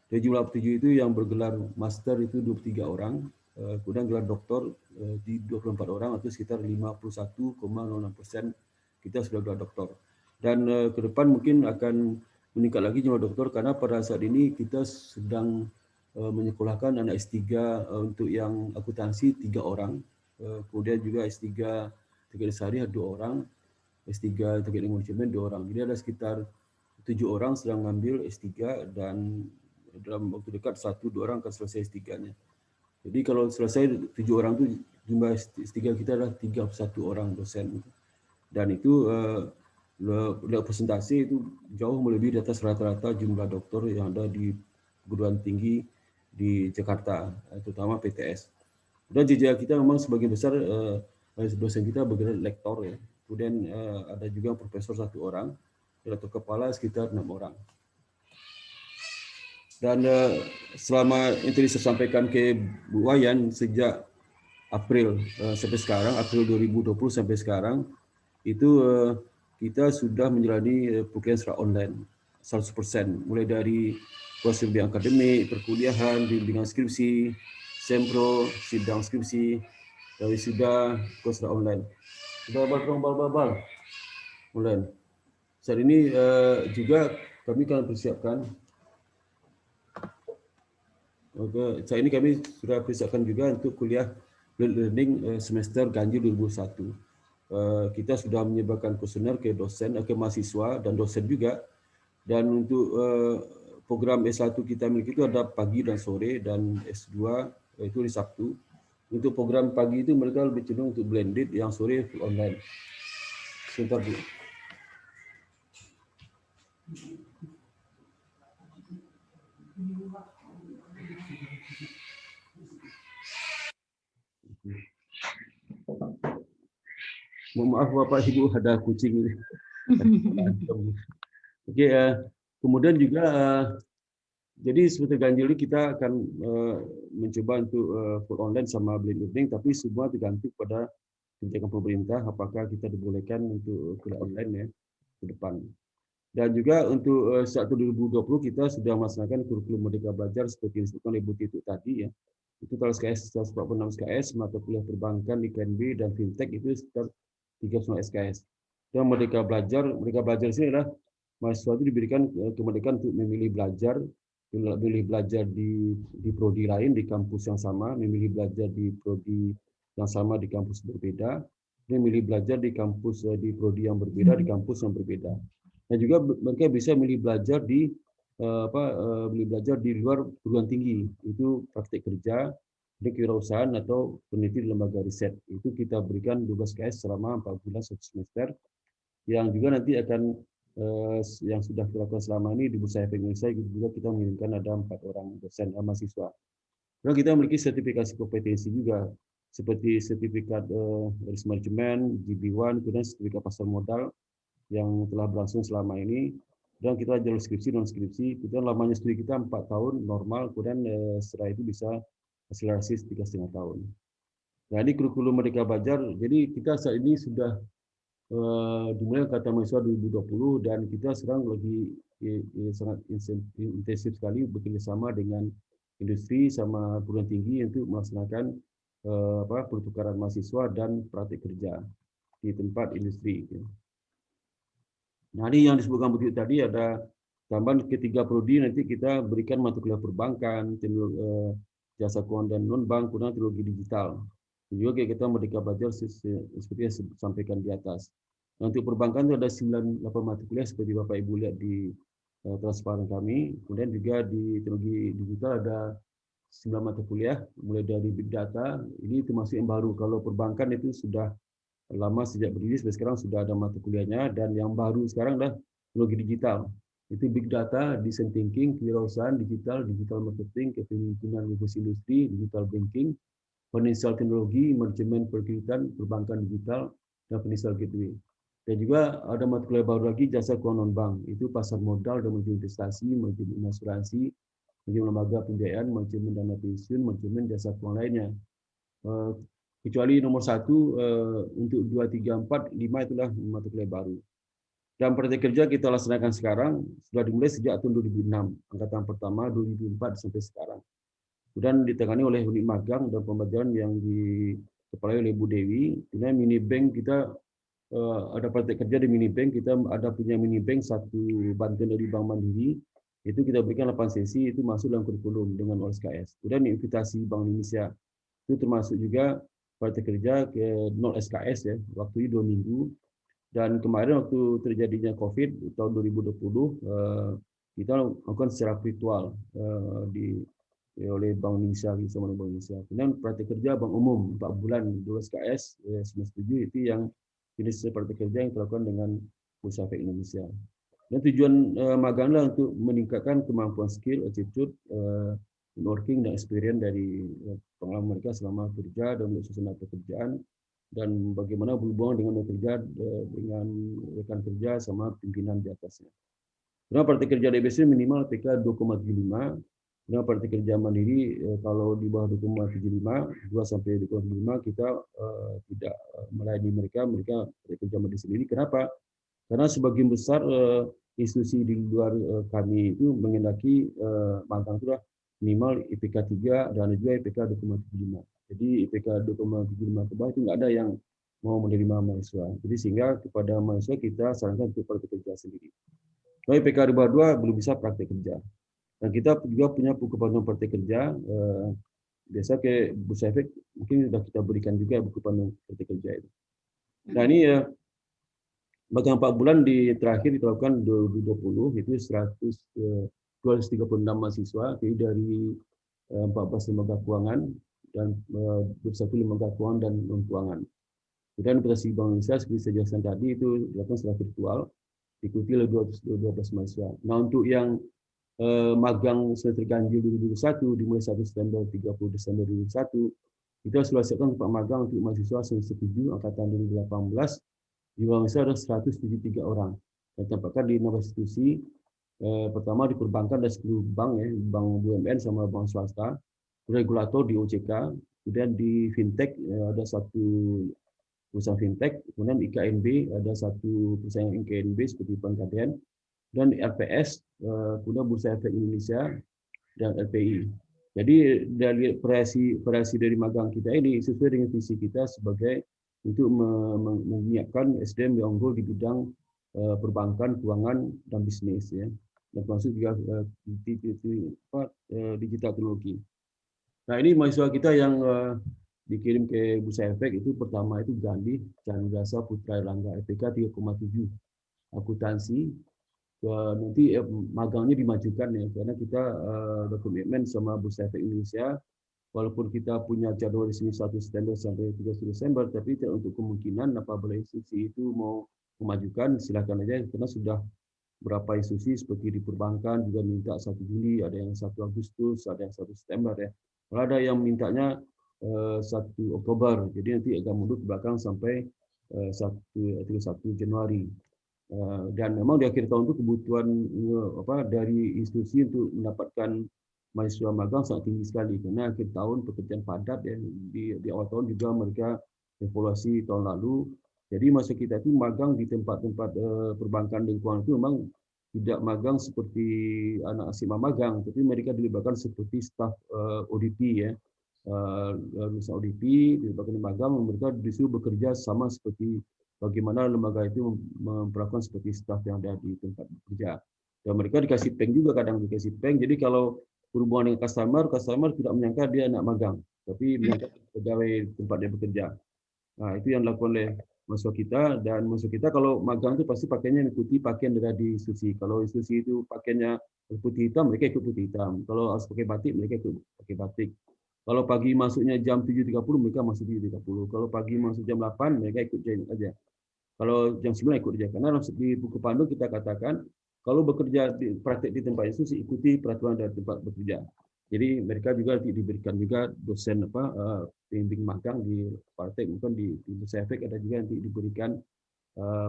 Dari jumlah 47 itu yang bergelar master itu 23 orang, kemudian gelar doktor di 24 orang, atau sekitar 51,06% kita sudah gelar doktor. Dan ke depan mungkin akan meningkat lagi jumlah doktor, karena pada saat ini kita sedang menyekolahkan anak S3 untuk yang akuntansi 3 orang, kemudian juga S3 terkait syariah 2 orang, S3 terkait dengan manajemen 2 orang. Jadi ada sekitar 7 orang sedang mengambil S3, dan dalam waktu dekat 1-2 orang akan selesai S3-nya. Jadi kalau selesai 7 orang itu jumlah S3 kita adalah 31 orang dosen. Dan itu presentasi itu jauh melebihi di atas rata-rata jumlah doktor yang ada di perguruan tinggi di Jakarta, terutama PTS. Dan jejak kita memang sebagian besar dosen kita bergelar lektor ya. Kemudian ada juga profesor 1 orang, dokter kepala sekitar 6 orang. Dan selama itu saya sampaikan ke Bu Wayan sejak April sampai sekarang, April 2020 sampai sekarang, itu kita sudah menjalani perkuliahan secara online 100%, mulai dari proses bidang akademik, perkuliahan, bimbingan skripsi, sempro, sidang skripsi, dari sudah secara online. Bal. Online. Saat ini juga kami akan persiapkan. Saat ini kami sudah persiapkan juga untuk kuliah learning semester ganjil 2021. Kita sudah menyebarkan kuesioner ke dosen, ke mahasiswa dan dosen juga. Dan untuk program S1 kita miliki itu ada pagi dan sore, dan S2 itu di Sabtu. Untuk program pagi itu mereka lebih cenderung untuk blended, yang sore online. Sebentar Bu. Mohon maaf Bapak Ibu, ada kucing ini. Oke, kemudian juga jadi seperti Ganjil kita akan mencoba untuk full online sama blended learning, tapi semua tergantung pada kebijakan pemerintah apakah kita dibolehkan untuk kuliah online ya ke depan. Dan juga untuk saat 2020 kita sudah melaksanakan kurikulum Merdeka Belajar seperti yang disebutkan oleh Bu Titu tadi ya. Itu kalau SKS 146 SKS, mata kuliah perbankan di KNB dan fintech itu sekitar 39 SKS. Dan Merdeka Belajar ini adalah mahasiswa itu diberikan kemerdekaan untuk memilih belajar di prodi lain di kampus yang sama, memilih belajar di prodi yang sama di kampus berbeda, memilih belajar di kampus di prodi yang berbeda di kampus yang berbeda. Dan juga mereka bisa milih belajar di luar perguruan tinggi, itu praktik kerja, di kewirausahaan atau peneliti di lembaga riset. Itu kita berikan 12 KS selama 4 bulan 1 semester, yang juga nanti akan yang sudah dilakukan selama ini di Bursa Efek Indonesia juga kita mengirimkan ada 4 orang dosen mahasiswa. Lalu kita memiliki sertifikasi kompetensi juga seperti sertifikat risk management, GB1, kemudian sertifikat pasar modal yang telah berlangsung selama ini, dan kita jalur skripsi non skripsi. Kemudian lamanya studi kita 4 tahun normal, kemudian setelah itu bisa akselerasi 3,5 tahun. Nah, ini kurikulum Merdeka Belajar. Jadi kita saat ini sudah dimulai angkatan mahasiswa 2020 dan kita sekarang lagi sangat intensif sekali bekerjasama dengan industri sama perguruan tinggi untuk melaksanakan pertukaran mahasiswa dan praktik kerja di tempat industri. Nah, ini yang disebutkan Bu Titu tadi ada tambahan ketiga prodi, nanti kita berikan mata kuliah perbankan, jasa keuangan dan non-bank, kemudian teknologi digital. Dan juga kita Merdeka Belajar seperti yang disampaikan di atas. Nah, untuk perbankan itu ada 98 mata kuliah seperti Bapak Ibu lihat di transparan kami. Kemudian juga di teknologi digital ada 9 mata kuliah, mulai dari big data, ini termasuk yang baru. Kalau perbankan itu sudah lama sejak berdiri, sampai sekarang sudah ada mata kuliahnya, dan yang baru sekarang adalah teknologi digital. Itu big data, design thinking, kewirausahaan, digital marketing, kepemimpinan revolusi industri, digital banking, financial teknologi, manajemen perkreditan, perbankan digital, dan financial gateway. Dan juga ada mata kuliah baru lagi, jasa keuangan non-bank, itu pasar modal dan manajemen investasi, manajemen asuransi, manajemen lembaga pembiayaan, manajemen dana pensiun, manajemen jasa keuangan lainnya. Kecuali nomor 1 untuk 2, 3, 4, 5 itulah mata kuliah baru. Dan praktik kerja kita laksanakan sekarang sudah dimulai sejak tahun 2006, angkatan pertama 2004 sampai sekarang. Kemudian ditangani oleh unit magang dan pembelajaran yang dikepalai oleh Bu Dewi. Kemudian mini bank kita ada praktik kerja di mini bank, kita ada punya mini bank satu bantuan dari Bank Mandiri. Itu kita berikan 8 sesi, itu masuk dalam kurikulum dengan OSKS. Kemudian invitasi Bank Indonesia itu termasuk juga praktik kerja ke 0 SKS ya, waktu 2 minggu. Dan kemarin waktu terjadinya COVID tahun 2020, kita lakukan secara virtual oleh Bank Indonesia bersama Bank Indonesia. Kemudian praktik kerja Bank Umum 4 bulan 2 SKS semester 7 itu yang jenis praktik kerja yang dilakukan dengan Bursa Efek Indonesia. Dan tujuan maganglah untuk meningkatkan kemampuan skill, attitude, networking dan experience dari pengalaman mereka selama kerja dan suasana pekerjaan, dan bagaimana berhubungan dengan kerja dengan rekan kerja sama pimpinan di atasnya. Karena praktik kerja DBC minimal PK 2,75, karena praktik kerja mandiri kalau di bawah 2,75, 2 sampai 2,75 kita tidak melayani mereka praktik kerja mandiri sendiri. Kenapa? Karena sebagian besar institusi di luar kami itu mengendaki magang itu minimal IPK 3 dan juga IPK 2,75. Jadi IPK 2,75 ke bawah itu nggak ada yang mau menerima mahasiswa. Jadi sehingga kepada mahasiswa kita sarankan untuk praktik kerja sendiri. Kalau IPK di bawah 2 belum bisa praktik kerja. Dan kita juga punya buku panduan praktik kerja. Biasa ke Bursa Efek mungkin sudah kita berikan juga buku panduan praktik kerja itu. Nah ini magang 4 bulan terakhir dilakukan 2020 itu 236 mahasiswa, jadi dari 14 lembaga keuangan dan 21 lembaga keuangan dan non keuangan. Kemudian investasi Bank Indonesia seperti saya jelaskan tadi itu dilakukan secara virtual. diikuti oleh 12 mahasiswa. Nah, untuk yang magang semester ganjil 2021 dimulai 1 September 30 Desember 2021, kita sudah siapkan tempat magang untuk mahasiswa semester 7 angkatan 2018. Jumlah mahasiswa ada 173 orang. Dan tempatkan di 6 institusi. Pertama di perbankan ada 10 bank ya, bank BUMN sama bank swasta. Regulator di OJK, kemudian di fintech ada 1 perusahaan fintech, kemudian IKNB ada 1 perusahaan IKNB seperti Bank Gaden, dan LPS, kemudian Bursa Efek Indonesia, dan LPI. Jadi dari variasi dari magang kita ini sesuai dengan visi kita sebagai untuk menyiapkan SDM yang unggul di bidang perbankan, keuangan, dan bisnis ya, dan termasuk juga digital teknologi. Nah ini mahasiswa kita yang dikirim ke Bursa Efek itu pertama itu Gandhi, Chandra Putra Erlangga, FPK 3,7, akuntansi. Nanti magangnya dimajukan ya, karena kita ada komitmen sama Bursa Efek Indonesia, walaupun kita punya jadwal resmi 1 September sampai 30 Desember, tapi untuk kemungkinan apabila institusi itu mau memajukan, silakan aja, karena sudah beberapa institusi seperti di perbankan juga minta 1 Juli, ada yang 1 Agustus, ada yang 1 September ya. Kalau ada yang mintanya 1 Oktober, jadi nanti agak mundur ke belakang sampai 31 Januari. Dan memang di akhir tahun itu kebutuhan dari institusi untuk mendapatkan mahasiswa magang sangat tinggi sekali, karena akhir tahun pekerjaan padat ya, di awal tahun juga mereka evaluasi tahun lalu. Jadi masa kita itu magang di tempat-tempat perbankan dan keuangan itu memang tidak magang seperti anak asima magang, tapi mereka dilibatkan seperti staf ODP ya, lulusan ODP dilibatkan di magang, mereka disuruh bekerja sama seperti bagaimana lembaga itu memperlakukan seperti staf yang ada di tempat bekerja. Dan mereka dikasih peng juga, kadang dikasih peng. Jadi kalau berhubungan dengan customer tidak menyangka dia anak magang, tapi menyangka pegawai tempat dia bekerja. Nah itu yang dilakukan oleh mahasiswa kita, dan mahasiswa kita kalau magang itu pasti pakainya mengikuti pakaian dari institusi. Kalau institusi itu pakainya putih hitam, mereka ikut putih hitam. Kalau harus pakai batik, mereka ikut pakai batik. Kalau pagi masuknya jam 7.30, mereka masuk 7.30. Kalau pagi masuk jam 8, mereka ikut join aja. Kalau jam 9 ikut aja. Karena di buku pandu kita katakan, kalau bekerja di praktek di tempat institusi, ikuti peraturan dari tempat bekerja. Jadi mereka juga diberikan juga dosen pembimbing magang di praktek, bukan di Bursa Efek ada juga nanti diberikan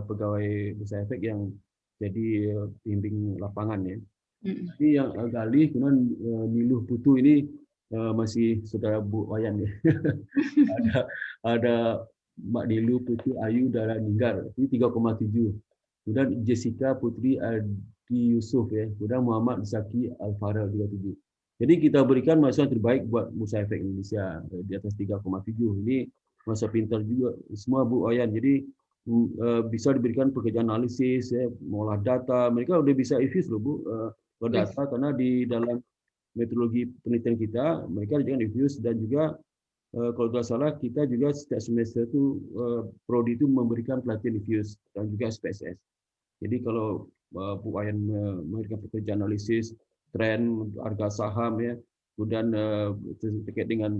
pegawai Bursa Efek yang jadi pembimbing lapangan ya. Ini yang Galih, kemudian Niluh Putu ini masih saudara Bu Wayan ya. ada Mbak Niluh Putu Ayu Dara Ninggar, ini 3,7. Kemudian Jessica Putri Adi Yusuf ya, kemudian Muhammad Zaki Al-Farel 37. Jadi kita berikan mahasiswa terbaik buat Bursa Efek Indonesia di atas 3,7. Ini mahasiswa pintar juga semua Bu Wayan. Jadi bisa diberikan pekerjaan analisis, ya, mengolah data. Mereka udah bisa infuse loh Bu, data, karena di dalam metodologi penelitian kita mereka jangan infuse, dan juga kalau tidak salah kita juga setiap semester itu prodi itu memberikan pelatihan infuse dan juga SPSS. Jadi kalau Bu Wayan memberikan pekerjaan analisis tren harga saham ya, kemudian terkait dengan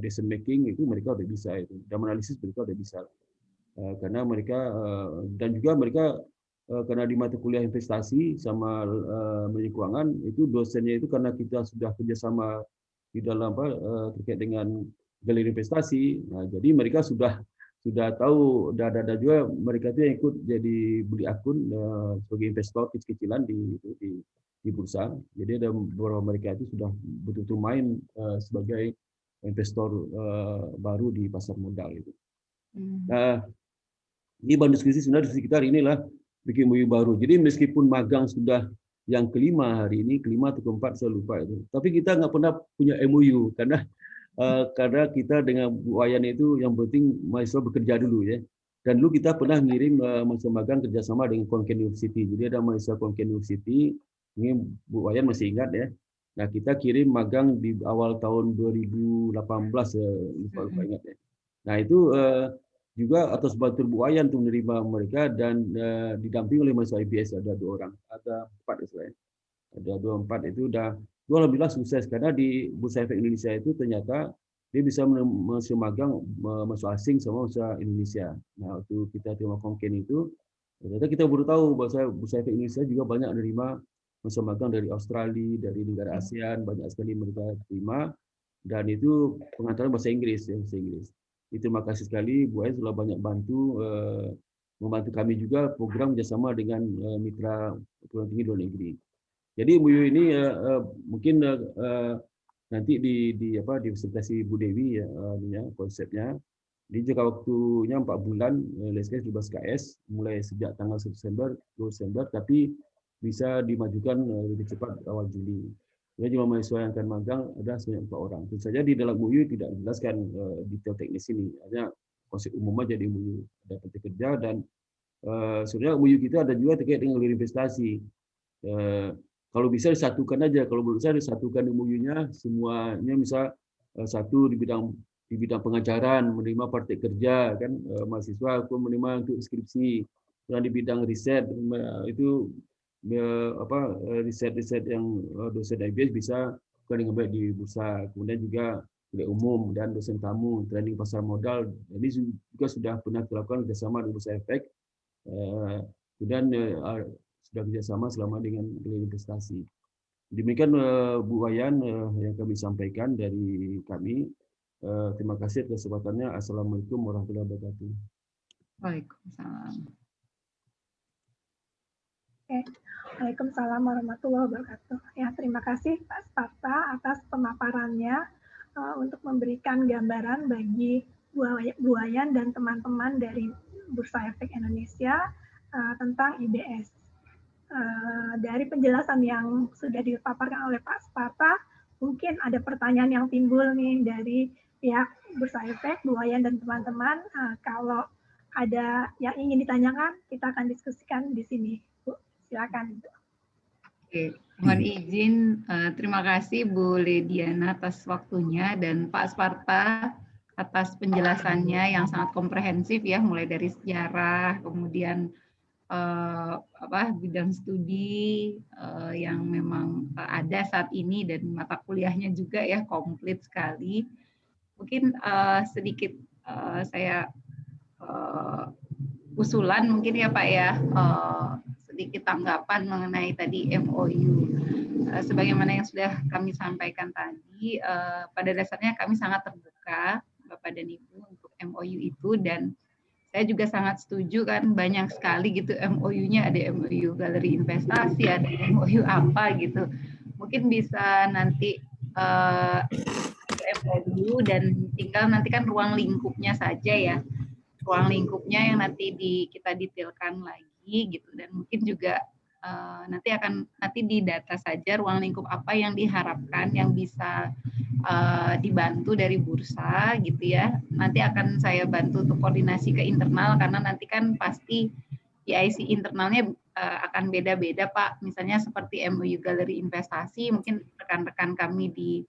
decision making itu mereka udah bisa itu, dan analisis mereka udah bisa karena mereka dan juga mereka karena di mata kuliah investasi sama manajemen keuangan itu dosennya itu karena kita sudah kerjasama di dalam terkait dengan galeri investasi, nah, jadi mereka sudah tahu, ada juga mereka itu yang ikut jadi beli akun sebagai investor kecil-kecilan di bursa. Jadi ada beberapa mereka itu sudah betul-betul main sebagai investor baru di pasar modal itu. Nah, ini bahan diskusi sebenarnya di sekitar inilah bikin MOU baru. Jadi meskipun magang sudah yang kelima hari ini, kelima atau keempat saya lupa itu, tapi kita nggak pernah punya MOU karena kita dengan Bu Wayan itu yang penting mahasiswa bekerja dulu ya. Dan dulu kita pernah ngirim mahasiswa magang kerjasama dengan Konken University. Jadi ada mahasiswa Konken University, ini Bu Wayan masih ingat ya. Nah kita kirim magang di awal tahun 2018, lupa ingat ya. Nah itu juga atas bantuan Bu Wayan untuk menerima mereka, dan didampingi oleh mahasiswa IBS ada 2 orang, ada 4 ya. Ada 24 itu udah alhamdulillah sukses, karena di Bursa Efek Indonesia itu ternyata dia bisa masuk magang mahasiswa asing sama mahasiswa Indonesia. Nah waktu kita terima Konken itu Ternyata kita baru tahu bahwa Bursa Efek Indonesia juga banyak menerima masa magang dari Australia, dari negara ASEAN, banyak sekali mereka terima, dan itu pengantaran bahasa Inggris, ya, bahasa Inggris. Terima kasih sekali Bu Ais telah banyak membantu kami juga program kerjasama dengan mitra perguruan tinggi luar negeri. Jadi MOU ini mungkin nanti dipresentasi Bu Dewi ya, konsepnya. Di jangka waktunya 4 bulan, LSK 12 KS, mulai sejak tanggal 1 Desember, tapi bisa dimajukan lebih cepat awal Juli. Jadi jumlah mahasiswa yang akan magang ada sebanyak 4 orang. Tentu saja di dalam MOU tidak dijelaskan detail teknis ini, hanya konsep umum aja di MOU. Ada praktik kerja dan sebenarnya MOU kita ada juga terkait dengan investasi. Kalau bisa disatukan aja, kalau menurut saya disatukan MOU-nya semuanya, misal satu di bidang pengajaran menerima praktik kerja kan, mahasiswa pun menerima untuk skripsi, dan di bidang riset itu riset yang dosen IBS bisa dengan baik di bursa, kemudian juga kuliah umum dan dosen tamu, training pasar modal, jadi juga sudah pernah dilakukan kerjasama dengan Bursa Efek, kemudian sudah kerjasama selama dengan investasi. Demikian Bu Wayan yang kami sampaikan dari kami. Terima kasih atas kesempatannya. Assalamualaikum warahmatullahi wabarakatuh. Waalaikumsalam. Waalaikumsalam warahmatullahi wabarakatuh. Ya, terima kasih Pak Sparta atas pemaparannya untuk memberikan gambaran bagi Bu Wayan dan teman-teman dari Bursa Efek Indonesia tentang IBS. Dari penjelasan yang sudah dipaparkan oleh Pak Sparta, mungkin ada pertanyaan yang timbul nih dari pihak Bursa Efek, Bu Wayan dan teman-teman. Kalau ada yang ingin ditanyakan, kita akan diskusikan di sini. Bu, silakan. Oke, mohon izin, terima kasih Bu Lediana atas waktunya dan Pak Sparta atas penjelasannya yang sangat komprehensif ya, mulai dari sejarah, kemudian bidang studi yang memang ada saat ini dan mata kuliahnya juga ya komplit sekali. Mungkin sedikit saya usulan mungkin ya Pak ya, sedikit tanggapan mengenai tadi MOU. Sebagaimana yang sudah kami sampaikan tadi, pada dasarnya kami sangat terbuka Bapak dan Ibu untuk MOU itu, dan saya juga sangat setuju kan, banyak sekali gitu MOU-nya, ada MOU galeri investasi, ada MOU apa gitu. Mungkin bisa nanti MOU dan tinggal nanti kan ruang lingkupnya saja ya. Ruang lingkupnya yang nanti kita detailkan lagi gitu, dan mungkin juga nanti didata saja ruang lingkup apa yang diharapkan yang bisa dibantu dari bursa gitu ya. Nanti akan saya bantu untuk koordinasi ke internal, karena nanti kan pasti IIC internalnya akan beda-beda Pak. Misalnya seperti MOU galeri investasi, mungkin rekan-rekan kami di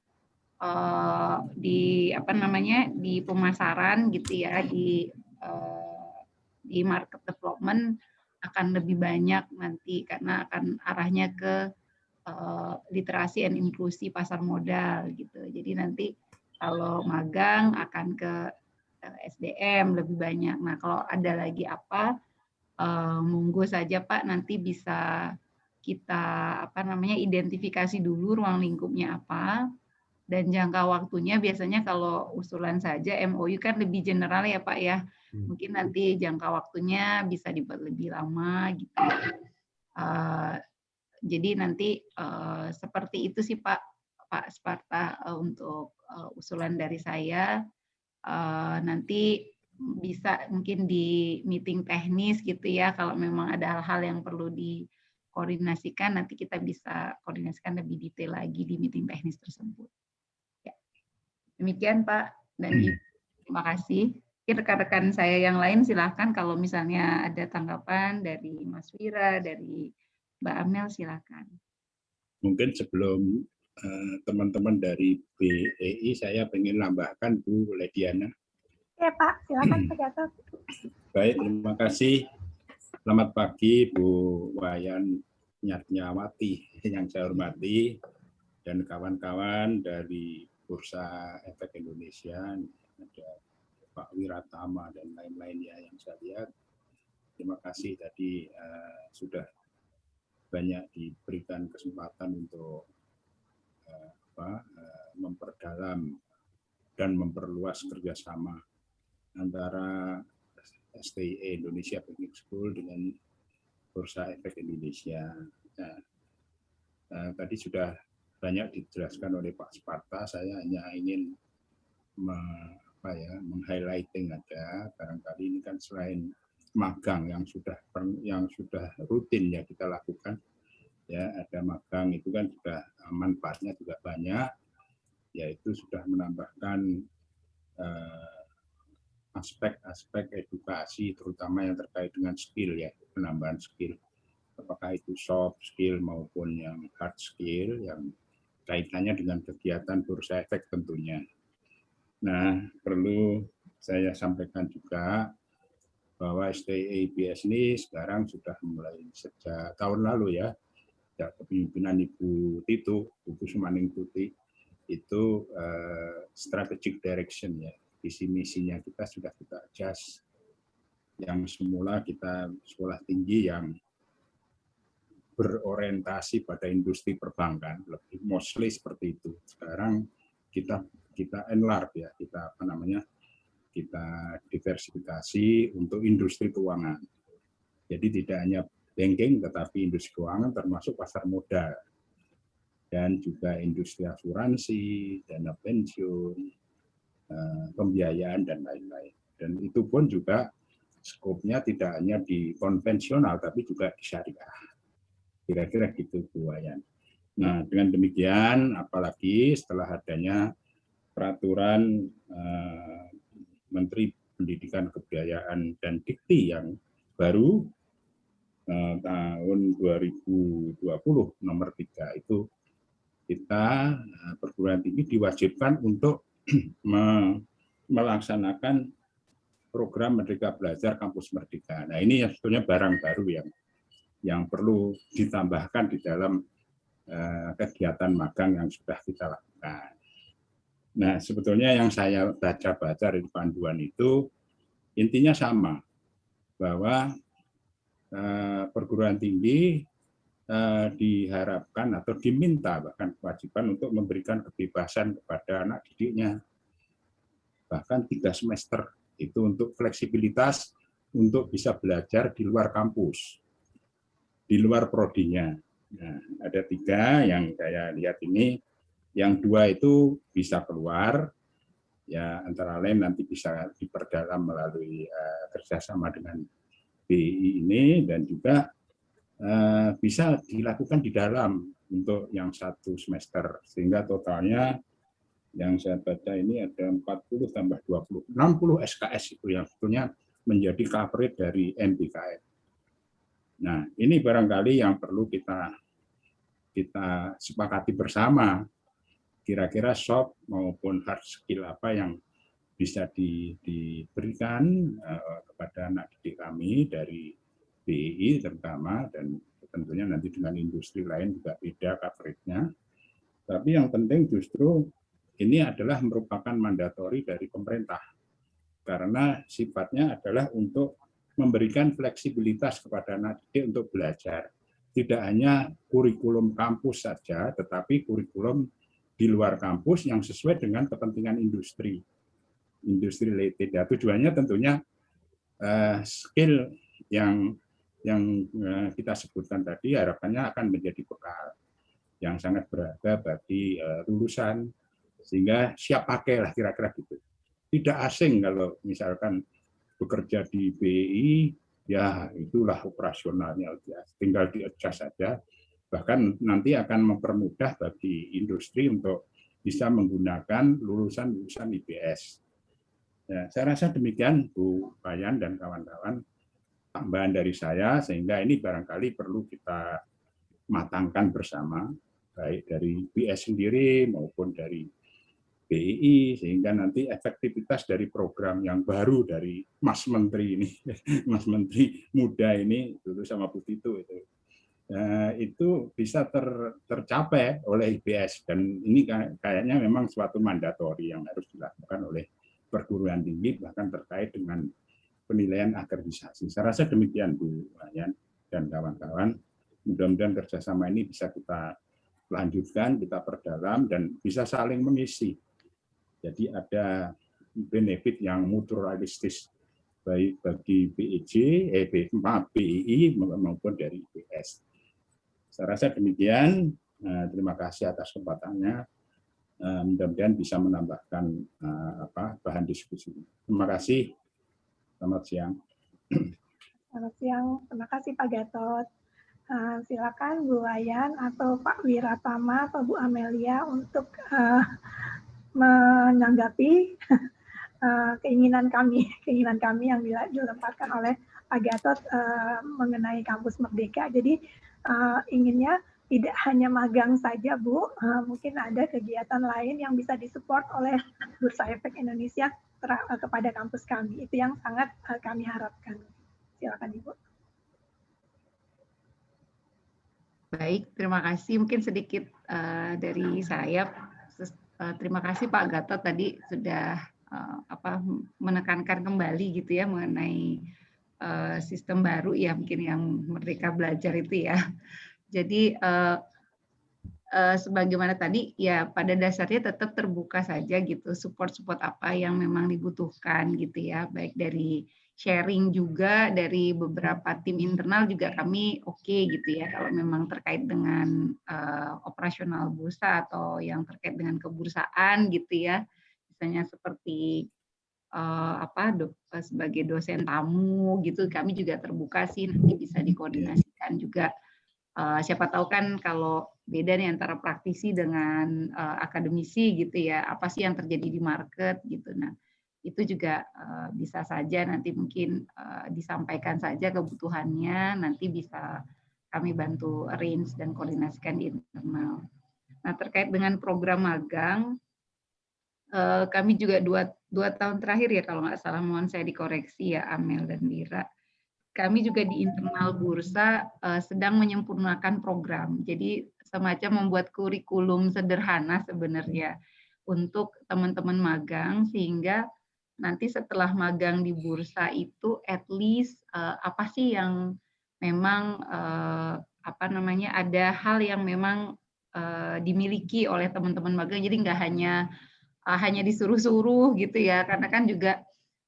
pemasaran gitu ya, di market development akan lebih banyak nanti, karena akan arahnya ke literasi dan inklusi pasar modal gitu. Jadi nanti kalau magang akan ke SDM lebih banyak. Nah, kalau ada lagi apa, monggo saja Pak, nanti bisa kita identifikasi dulu ruang lingkupnya apa, dan jangka waktunya biasanya kalau usulan saja MOU kan lebih general ya Pak ya. Mungkin nanti jangka waktunya bisa dibuat lebih lama gitu. Jadi nanti seperti itu sih Pak Sparta untuk usulan dari saya. Nanti bisa mungkin di meeting teknis gitu ya, kalau memang ada hal-hal yang perlu dikoordinasikan, nanti kita bisa koordinasikan lebih detail lagi di meeting teknis tersebut. Ya. Demikian Pak dan Ibu, terima kasih. Rekan-rekan saya yang lain silahkan kalau misalnya ada tanggapan dari Mas Wira, dari Mbak Amel, silakan. Mungkin sebelum teman-teman dari BEI, saya ingin nambahkan Bu Lediana. Ya Pak, silakan Pak Gatot. Baik, terima kasih. Selamat pagi Bu Wayan Nyatnyawati yang saya hormati, dan kawan-kawan dari Bursa Efek Indonesia, ada Pak Wiratama dan lain-lain ya yang saya lihat. terima kasih tadi sudah banyak diberikan kesempatan untuk memperdalam dan memperluas kerjasama antara STIE Indonesia Banking School dengan Bursa Efek Indonesia. Nah, tadi sudah banyak dijelaskan oleh Pak Sparta. Saya hanya ingin meng-highlighting aja. Barangkali ini kan selain magang yang sudah rutin ya kita lakukan, ya ada magang itu kan juga manfaatnya juga banyak, yaitu sudah menambahkan aspek-aspek edukasi terutama yang terkait dengan skill ya, penambahan skill, apakah itu soft skill maupun yang hard skill yang kaitannya dengan kegiatan Bursa Efek tentunya. Nah, perlu saya sampaikan juga bahwa STIE IBS ini sekarang sudah mulai sejak tahun lalu ya, sejak kepemimpinan Ibu Titu, Ibu Sumaning Tuti, itu strategic direction ya, visi misinya kita sudah kita adjust. Yang semula kita sekolah tinggi yang berorientasi pada industri perbankan, lebih mostly seperti itu. Sekarang kita enlarge ya, kita diversifikasi untuk industri keuangan. Jadi tidak hanya banking, tetapi industri keuangan termasuk pasar modal dan juga industri asuransi, dana pensiun, pembiayaan dan lain-lain. Dan itu pun juga skopnya tidak hanya di konvensional, tapi juga di syariah. Kira-kira gitu Bu Wayan. Nah, dengan demikian, apalagi setelah adanya peraturan Menteri Pendidikan, Kebudayaan, dan Dikti yang baru tahun 2020 nomor 3 itu kita perguruan tinggi diwajibkan untuk melaksanakan program Merdeka Belajar Kampus Merdeka. Nah, ini sebetulnya barang baru yang perlu ditambahkan di dalam kegiatan magang yang sudah kita lakukan. Nah, sebetulnya yang saya baca dari panduan itu intinya sama, bahwa perguruan tinggi diharapkan atau diminta bahkan kewajiban untuk memberikan kebebasan kepada anak didiknya, bahkan 3 semester itu untuk fleksibilitas untuk bisa belajar di luar kampus, di luar prodinya. Nah, ada 3 yang saya lihat ini, yang 2 itu bisa keluar, ya antara lain nanti bisa diperdalam melalui kerjasama dengan BI ini, dan juga bisa dilakukan di dalam untuk yang 1 semester, sehingga totalnya yang saya baca ini ada 40 tambah 20, 60 SKS itu yang sebetulnya menjadi coverage dari MBKM. Nah, ini barangkali yang perlu kita sepakati bersama, kira-kira soft maupun hard skill apa yang bisa diberikan kepada anak didik kami dari BI terutama, dan tentunya nanti dengan industri lain juga beda coverage-nya. Tapi yang penting justru ini adalah merupakan mandatori dari pemerintah, karena sifatnya adalah untuk memberikan fleksibilitas kepada anak didik untuk belajar. Tidak hanya kurikulum kampus saja, tetapi kurikulum di luar kampus yang sesuai dengan kepentingan industri related. Ya, tujuannya tentunya skill yang kita sebutkan tadi harapannya akan menjadi bekal yang sangat berharga bagi lulusan, sehingga siap pakai lah kira-kira gitu. Tidak asing kalau misalkan bekerja di BI, ya itulah operasionalnya, tinggal di-adjust saja. Bahkan nanti akan mempermudah bagi industri untuk bisa menggunakan lulusan-lulusan IBS. Ya, saya rasa demikian Bu Wayan dan kawan-kawan, tambahan dari saya, sehingga ini barangkali perlu kita matangkan bersama, baik dari BS sendiri maupun dari BI, sehingga nanti efektivitas dari program yang baru dari Mas Menteri ini, Mas Menteri muda ini dulu sama Bu Titu itu bisa tercapai oleh IBS, dan ini kayaknya memang suatu mandatori yang harus dilakukan oleh perguruan tinggi, bahkan terkait dengan penilaian akademisasi. Saya rasa demikian Bu Wayan dan kawan-kawan. Mudah-mudahan kerjasama ini bisa kita lanjutkan, kita perdalam, dan bisa saling mengisi. Jadi ada benefit yang mutualistis baik bagi BEI maupun dari IPS. Saya rasa demikian. Terima kasih atas kesempatannya. Mudah-mudahan bisa menambahkan bahan diskusi. Terima kasih. Selamat siang. Selamat siang. Terima kasih Pak Gatot. Silakan Bu Wayan atau Pak Wiratama atau Bu Amelia untuk menanggapi keinginan kami yang dilemparkan oleh Pak Gatot mengenai kampus Merdeka. Jadi inginnya tidak hanya magang saja, Bu, mungkin ada kegiatan lain yang bisa disupport oleh Bursa Efek Indonesia kepada kampus kami. Itu yang sangat kami harapkan. Silakan Ibu. Baik, terima kasih. Mungkin sedikit dari saya. Terima kasih Pak Gatot tadi sudah menekankan kembali gitu ya mengenai sistem baru ya mungkin yang Merdeka Belajar itu ya. Jadi sebagaimana tadi ya pada dasarnya tetap terbuka saja gitu support apa yang memang dibutuhkan gitu ya, baik dari sharing juga dari beberapa tim internal juga kami oke gitu ya kalau memang terkait dengan operasional bursa atau yang terkait dengan kebursaan gitu ya, misalnya seperti sebagai dosen tamu gitu kami juga terbuka sih, nanti bisa dikoordinasikan juga. Siapa tahu kan kalau beda nih antara praktisi dengan akademisi gitu ya, apa sih yang terjadi di market gitu. Nah itu juga bisa saja nanti mungkin disampaikan saja kebutuhannya, nanti bisa kami bantu arrange dan koordinasikan di internal. Nah terkait dengan program magang, kami juga dua tahun terakhir ya kalau nggak salah, mohon saya dikoreksi ya Amel dan Mira. Kami juga di internal bursa sedang menyempurnakan program. Jadi semacam membuat kurikulum sederhana sebenarnya untuk teman-teman magang sehingga nanti setelah magang di bursa itu at least apa sih yang memang ada hal yang memang dimiliki oleh teman-teman magang. Jadi nggak hanya disuruh-suruh gitu ya, karena kan juga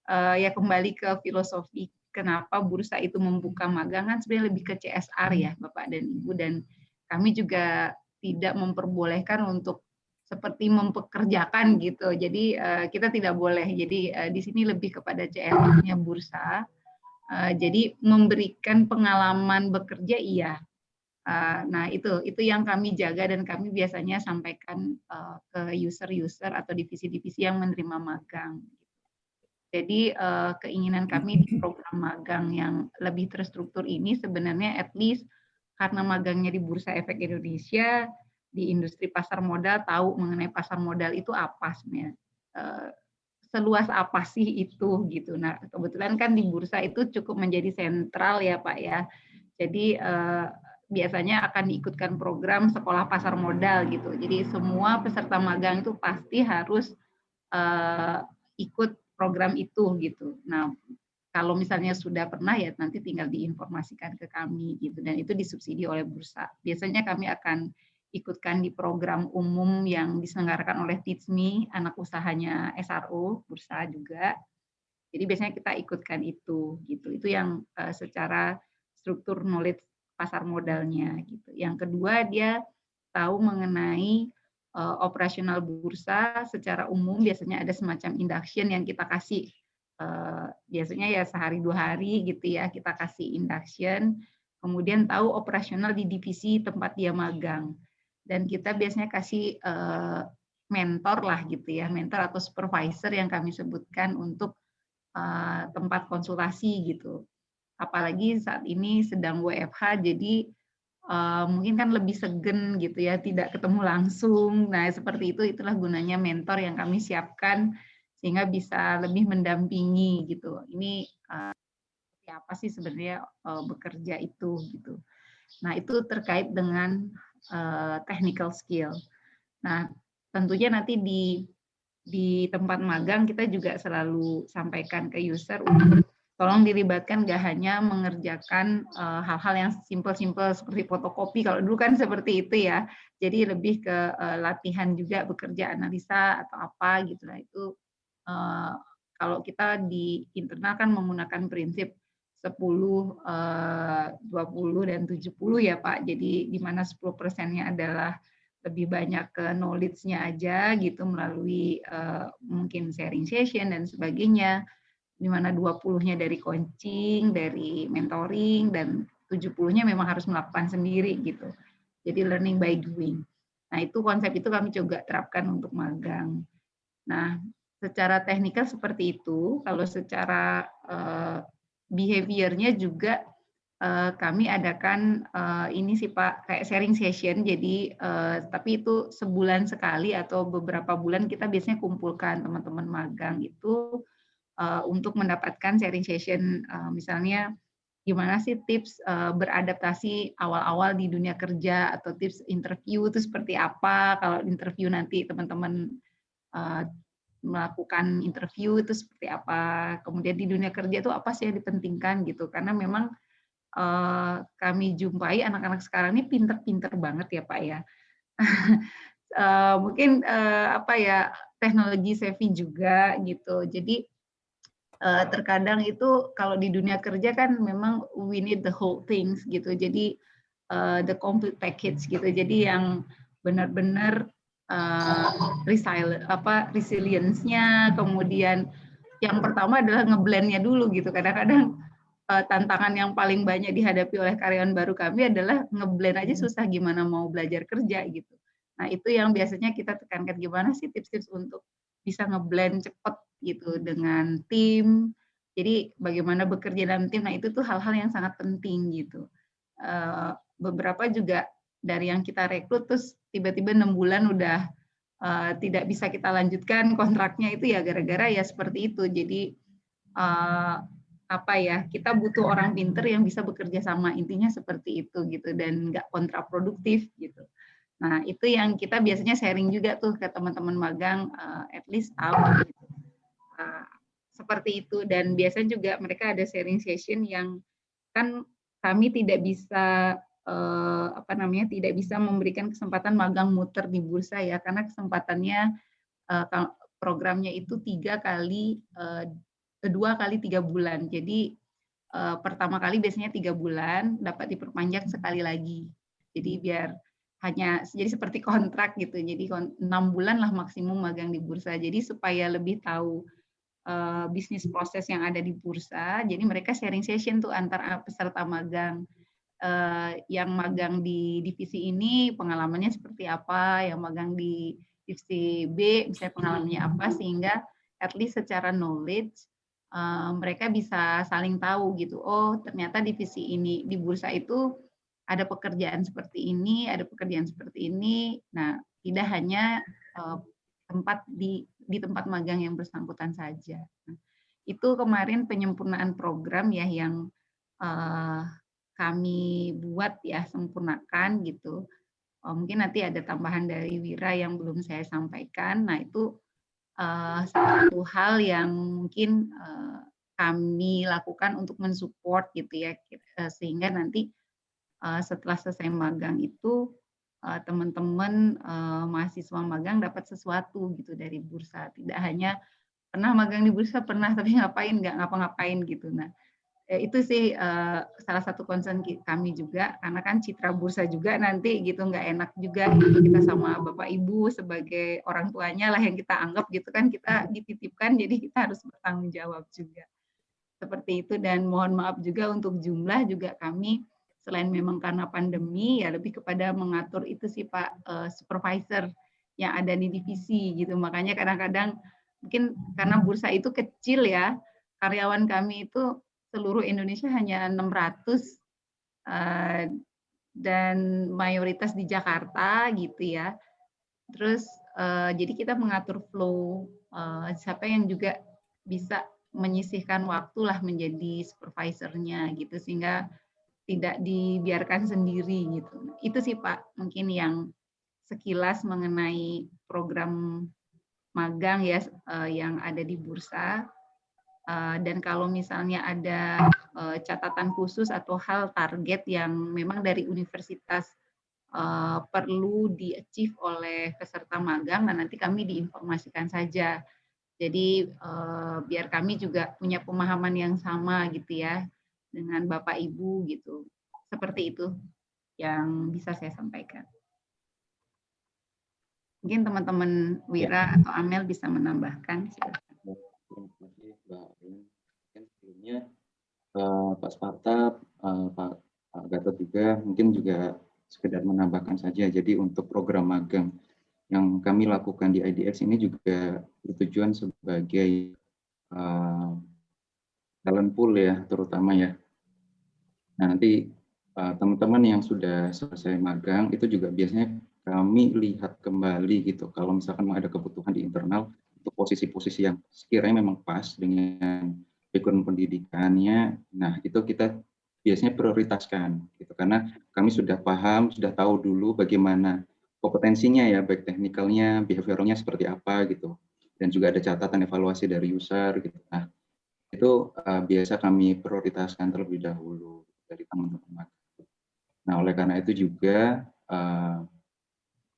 ya kembali ke filosofi kenapa bursa itu membuka magang kan sebenarnya lebih ke CSR ya Bapak dan Ibu, dan kami juga tidak memperbolehkan untuk seperti mempekerjakan gitu. Jadi kita tidak boleh. Jadi di sini lebih kepada CSR-nya bursa. Jadi memberikan pengalaman bekerja iya. Nah itu yang kami jaga dan kami biasanya sampaikan ke user-user atau divisi-divisi yang menerima magang. Jadi keinginan kami di program magang yang lebih terstruktur ini sebenarnya at least karena magangnya di Bursa Efek Indonesia, di industri pasar modal tahu mengenai pasar modal itu apa sebenarnya, seluas apa sih itu gitu. Nah kebetulan kan di bursa itu cukup menjadi sentral ya Pak ya. Jadi biasanya akan diikutkan program sekolah pasar modal gitu. Jadi semua peserta magang itu pasti harus ikut program itu gitu. Nah, kalau misalnya sudah pernah ya nanti tinggal diinformasikan ke kami gitu, dan itu disubsidi oleh bursa. Biasanya kami akan ikutkan di program umum yang diselenggarakan oleh TITSMI, anak usahanya SRO, bursa juga. Jadi biasanya kita ikutkan itu gitu. Itu yang secara struktur knowledge pasar modalnya gitu. Yang kedua dia tahu mengenai operasional bursa secara umum, biasanya ada semacam induction yang kita kasih biasanya ya sehari 2 hari gitu ya, kita kasih induction, kemudian tahu operasional di divisi tempat dia magang, dan kita biasanya kasih mentor lah gitu ya, mentor atau supervisor yang kami sebutkan untuk tempat konsultasi gitu. Apalagi saat ini sedang WFH, jadi mungkin kan lebih segen gitu ya, tidak ketemu langsung. Nah seperti itu, itulah gunanya mentor yang kami siapkan sehingga bisa lebih mendampingi gitu. Ini apa sih sebenarnya bekerja itu gitu. Nah itu terkait dengan technical skill. Nah tentunya nanti di tempat magang kita juga selalu sampaikan ke user untuk tolong dilibatkan nggak hanya mengerjakan hal-hal yang simpel-simpel seperti fotokopi. Kalau dulu kan seperti itu ya. Jadi lebih ke latihan juga bekerja analisa atau apa gitu lah. Itu kalau kita di internal kan menggunakan prinsip 10, 20 dan 70 ya Pak. Jadi di mana 10%-nya adalah lebih banyak ke knowledge-nya aja gitu melalui mungkin sharing session dan sebagainya, di mana 20-nya dari coaching, dari mentoring, dan 70-nya memang harus melakukan sendiri gitu. Jadi learning by doing. Nah, itu konsep itu kami juga terapkan untuk magang. Nah, secara teknikal seperti itu, kalau secara behavior-nya juga kami adakan ini sih Pak, kayak sharing session. Jadi tapi itu sebulan sekali atau beberapa bulan kita biasanya kumpulkan teman-teman magang itu untuk mendapatkan sharing session, misalnya gimana sih tips beradaptasi awal-awal di dunia kerja, atau tips interview itu seperti apa, kalau interview nanti teman-teman melakukan interview itu seperti apa, kemudian di dunia kerja itu apa sih yang dipentingkan gitu, karena memang kami jumpai anak-anak sekarang ini pinter-pinter banget ya Pak ya. Mungkin apa ya, teknologi savvy juga gitu. Jadi terkadang itu kalau di dunia kerja kan memang we need the whole things gitu. Jadi the complete package gitu. Jadi yang benar-benar resilience-nya, kemudian yang pertama adalah ngeblend-nya dulu gitu. Kadang-kadang tantangan yang paling banyak dihadapi oleh karyawan baru kami adalah ngeblend aja susah, gimana mau belajar kerja gitu. Nah, itu yang biasanya kita tekankan, gimana sih tips-tips untuk bisa ngeblend cepat gitu dengan tim. Jadi bagaimana bekerja dalam tim, nah itu tuh hal-hal yang sangat penting gitu. Beberapa juga dari yang kita rekrut terus tiba-tiba 6 bulan udah tidak bisa kita lanjutkan kontraknya, itu ya gara-gara ya seperti itu. Jadi apa ya, kita butuh orang pinter yang bisa bekerja sama, intinya seperti itu gitu, dan nggak kontraproduktif gitu. Nah, itu yang kita biasanya sharing juga tuh ke teman-teman magang, at least tahu gitu. Seperti itu, dan biasanya juga mereka ada sharing session yang kan kami tidak bisa apa namanya, tidak bisa memberikan kesempatan magang muter di bursa ya, karena kesempatannya programnya itu 2 kali 3 bulan. Jadi pertama kali biasanya 3 bulan, dapat diperpanjang sekali lagi. Jadi biar jadi seperti kontrak gitu. Jadi 6 bulan lah maksimum magang di bursa. Jadi supaya lebih tahu bisnis proses yang ada di bursa. Jadi mereka sharing session tuh antar peserta magang. Yang magang di divisi ini pengalamannya seperti apa, yang magang di divisi B misalnya pengalamannya apa, sehingga at least secara knowledge mereka bisa saling tahu gitu. Oh, ternyata divisi ini di bursa itu ada pekerjaan seperti ini, ada pekerjaan seperti ini. Nah, tidak hanya tempat di tempat magang yang bersangkutan saja. Nah, itu kemarin penyempurnaan program ya yang kami buat ya, sempurnakan gitu. Mungkin nanti ada tambahan dari Wira yang belum saya sampaikan. Nah, itu satu hal yang mungkin kami lakukan untuk mensupport gitu ya, sehingga nanti setelah selesai magang itu teman-teman mahasiswa magang dapat sesuatu gitu dari bursa. Tidak hanya pernah magang di bursa, pernah tapi ngapain, nggak ngapa-ngapain gitu. Nah, itu sih salah satu concern kami juga, karena kan citra bursa juga nanti gitu nggak enak juga gitu, kita sama Bapak Ibu sebagai orang tuanya lah yang kita anggap gitu kan, kita dititipkan, jadi kita harus bertanggung jawab juga. Seperti itu, dan mohon maaf juga untuk jumlah juga kami selain memang karena pandemi ya lebih kepada mengatur itu sih Pak, supervisor yang ada di divisi gitu. Makanya kadang-kadang mungkin karena bursa itu kecil ya, karyawan kami itu seluruh Indonesia hanya 600 dan mayoritas di Jakarta gitu ya. Terus jadi kita mengatur flow siapa yang juga bisa menyisihkan waktu lah menjadi supervisornya gitu, sehingga tidak dibiarkan sendiri gitu. Itu sih Pak mungkin yang sekilas mengenai program magang ya yang ada di bursa. Dan kalau misalnya ada catatan khusus atau hal target yang memang dari universitas perlu di-achieve oleh peserta magang, nah nanti kami diinformasikan saja. Jadi biar kami juga punya pemahaman yang sama gitu ya dengan Bapak Ibu gitu. Seperti itu yang bisa saya sampaikan. Mungkin teman-teman Wira atau Amel bisa menambahkan. Terima kasih Mbak Arin. Sebelumnya Pak Sparta, Pak Gatot juga mungkin juga sekedar menambahkan saja. Jadi untuk program magang yang kami lakukan di IDX ini juga bertujuan sebagai talent pool ya, terutama ya. Nah, nanti teman-teman yang sudah selesai magang itu juga biasanya kami lihat kembali gitu. Kalau misalkan ada kebutuhan di internal untuk posisi-posisi yang sekiranya memang pas dengan background pendidikannya, nah itu kita biasanya prioritaskan gitu, karena kami sudah paham, sudah tahu dulu bagaimana kompetensinya ya, baik teknikalnya, behavioralnya seperti apa gitu, dan juga ada catatan evaluasi dari user gitu. Nah itu biasa kami prioritaskan terlebih dahulu dari teman-teman. Nah oleh karena itu juga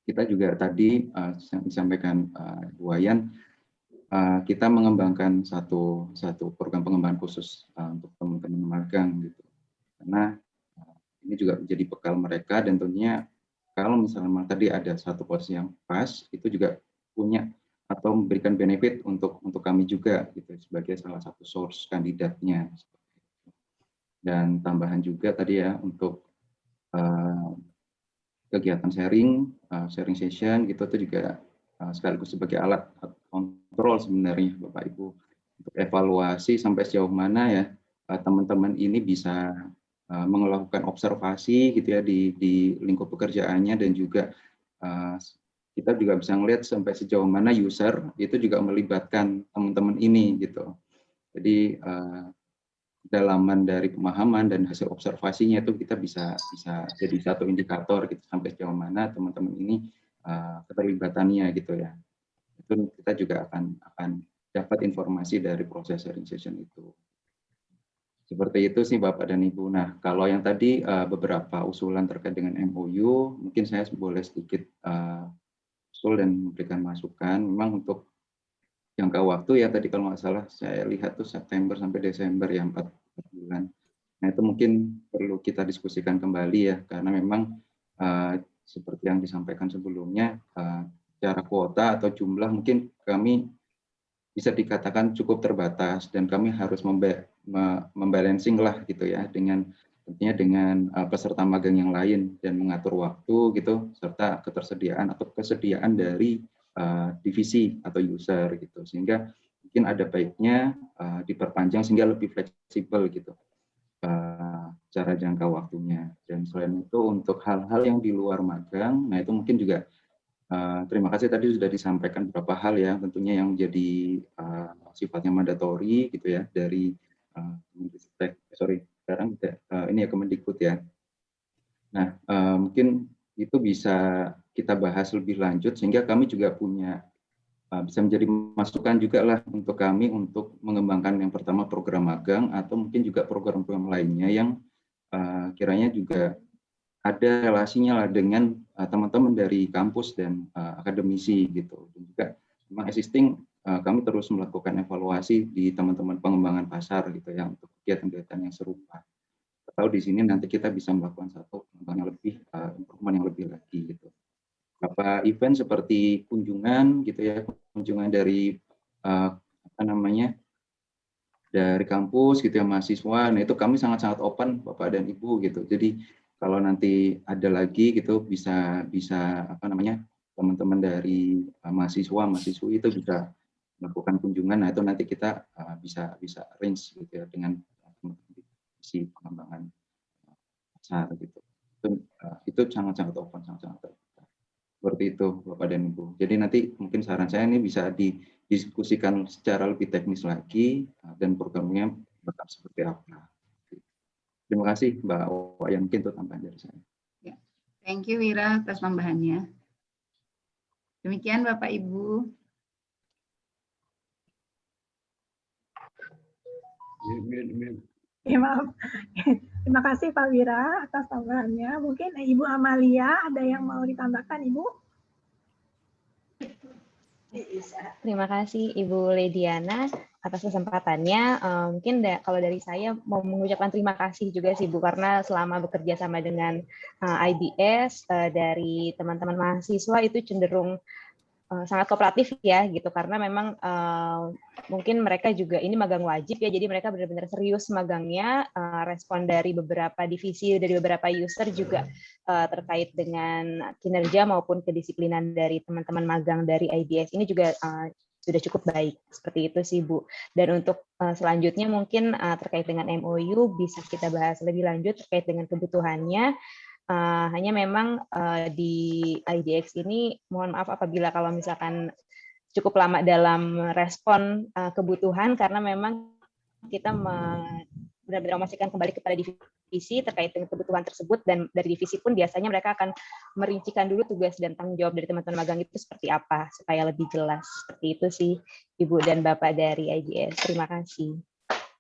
kita juga tadi disampaikan Bu Wayan, kita mengembangkan satu program pengembangan khusus untuk teman-teman magang gitu, karena ini juga menjadi bekal mereka, dan tentunya kalau misalnya tadi ada satu posisi yang pas, itu juga punya atau memberikan benefit untuk kami juga gitu sebagai salah satu source kandidatnya. Dan tambahan juga tadi ya untuk kegiatan sharing session gitu itu juga sekaligus sebagai alat kontrol sebenarnya Bapak Ibu untuk evaluasi sampai sejauh mana ya teman-teman ini bisa melakukan observasi gitu ya di lingkup pekerjaannya, dan juga kita juga bisa melihat sampai sejauh mana user itu juga melibatkan teman-teman ini gitu. Jadi kedalaman dari pemahaman dan hasil observasinya itu kita bisa jadi satu indikator gitu sampai sejauh mana teman-teman ini keterlibatannya gitu ya. Itu kita juga akan dapat informasi dari proses sharing session itu. Seperti itu sih Bapak dan Ibu. Nah, kalau yang tadi beberapa usulan terkait dengan MOU, mungkin saya boleh sedikit usul dan memberikan masukan. Memang untuk jangka waktu ya tadi kalau nggak salah saya lihat tuh September sampai Desember ya 4 bulan. Nah itu mungkin perlu kita diskusikan kembali ya, karena memang seperti yang disampaikan sebelumnya, secara kuota atau jumlah mungkin kami bisa dikatakan cukup terbatas, dan kami harus membalancing lah gitu ya dengan tentunya dengan peserta magang yang lain, dan mengatur waktu gitu serta ketersediaan atau kesediaan dari divisi atau user gitu, sehingga mungkin ada baiknya diperpanjang sehingga lebih fleksibel gitu cara jangka waktunya. Dan selain itu untuk hal-hal yang di luar magang, nah itu mungkin juga terima kasih tadi sudah disampaikan beberapa hal ya, tentunya yang jadi sifatnya mandatori gitu ya dari sekarang ini ya Kemendikbud ya. Nah mungkin itu bisa kita bahas lebih lanjut sehingga kami juga punya bisa menjadi masukan juga lah untuk kami untuk mengembangkan yang pertama program magang atau mungkin juga program-program lainnya yang kiranya juga ada relasinya lah dengan teman-teman dari kampus dan akademisi gitu. Dan juga memang existing kami terus melakukan evaluasi di teman-teman pengembangan pasar gitu ya untuk kegiatan-kegiatan yang serupa. Atau di sini nanti kita bisa melakukan satu pengembangan lebih improvement yang lebih lagi gitu. Beberapa event seperti kunjungan gitu ya, kunjungan dari dari kampus gitu ya mahasiswa. Nah itu kami sangat-sangat open Bapak dan Ibu gitu. Jadi kalau nanti ada lagi gitu bisa teman-teman dari mahasiswa-mahasiswi itu bisa melakukan kunjungan. Nah itu nanti kita bisa arrange gitu ya dengan si pengembangan pasar gitu. Itu sangat-sangat open, sangat-sangat terbuka. Seperti itu Bapak dan Ibu. Jadi nanti mungkin saran saya ini bisa didiskusikan secara lebih teknis lagi dan programnya bakal seperti apa. Terima kasih Mbak Wayan, mungkin itu tambahan dari saya. Ya. Thank you Wira atas tambahannya. Demikian Bapak Ibu. Ya, maaf. Terima kasih Pak Wira atas tambahannya. Mungkin Ibu Amalia ada yang mau ditambahkan, Ibu? Terima kasih Ibu Lediana atas kesempatannya. Mungkin kalau dari saya mau mengucapkan terima kasih juga sih Bu, karena selama bekerja sama dengan IBS dari teman-teman mahasiswa itu cenderung sangat kooperatif ya gitu, karena memang mungkin mereka juga ini magang wajib ya, jadi mereka benar-benar serius magangnya. Respon dari beberapa divisi, dari beberapa user juga terkait dengan kinerja maupun kedisiplinan dari teman-teman magang dari IBS ini juga sudah cukup baik, seperti itu sih Bu. Dan untuk selanjutnya mungkin terkait dengan MOU bisa kita bahas lebih lanjut terkait dengan kebutuhannya. Hanya memang di IDX ini mohon maaf apabila kalau misalkan cukup lama dalam respon kebutuhan, karena memang kita benar-benar memastikan kembali kepada divisi terkait dengan kebutuhan tersebut, dan dari divisi pun biasanya mereka akan merincikan dulu tugas dan tanggung jawab dari teman-teman magang itu seperti apa supaya lebih jelas. Seperti itu sih Ibu dan Bapak dari IDX. Terima kasih.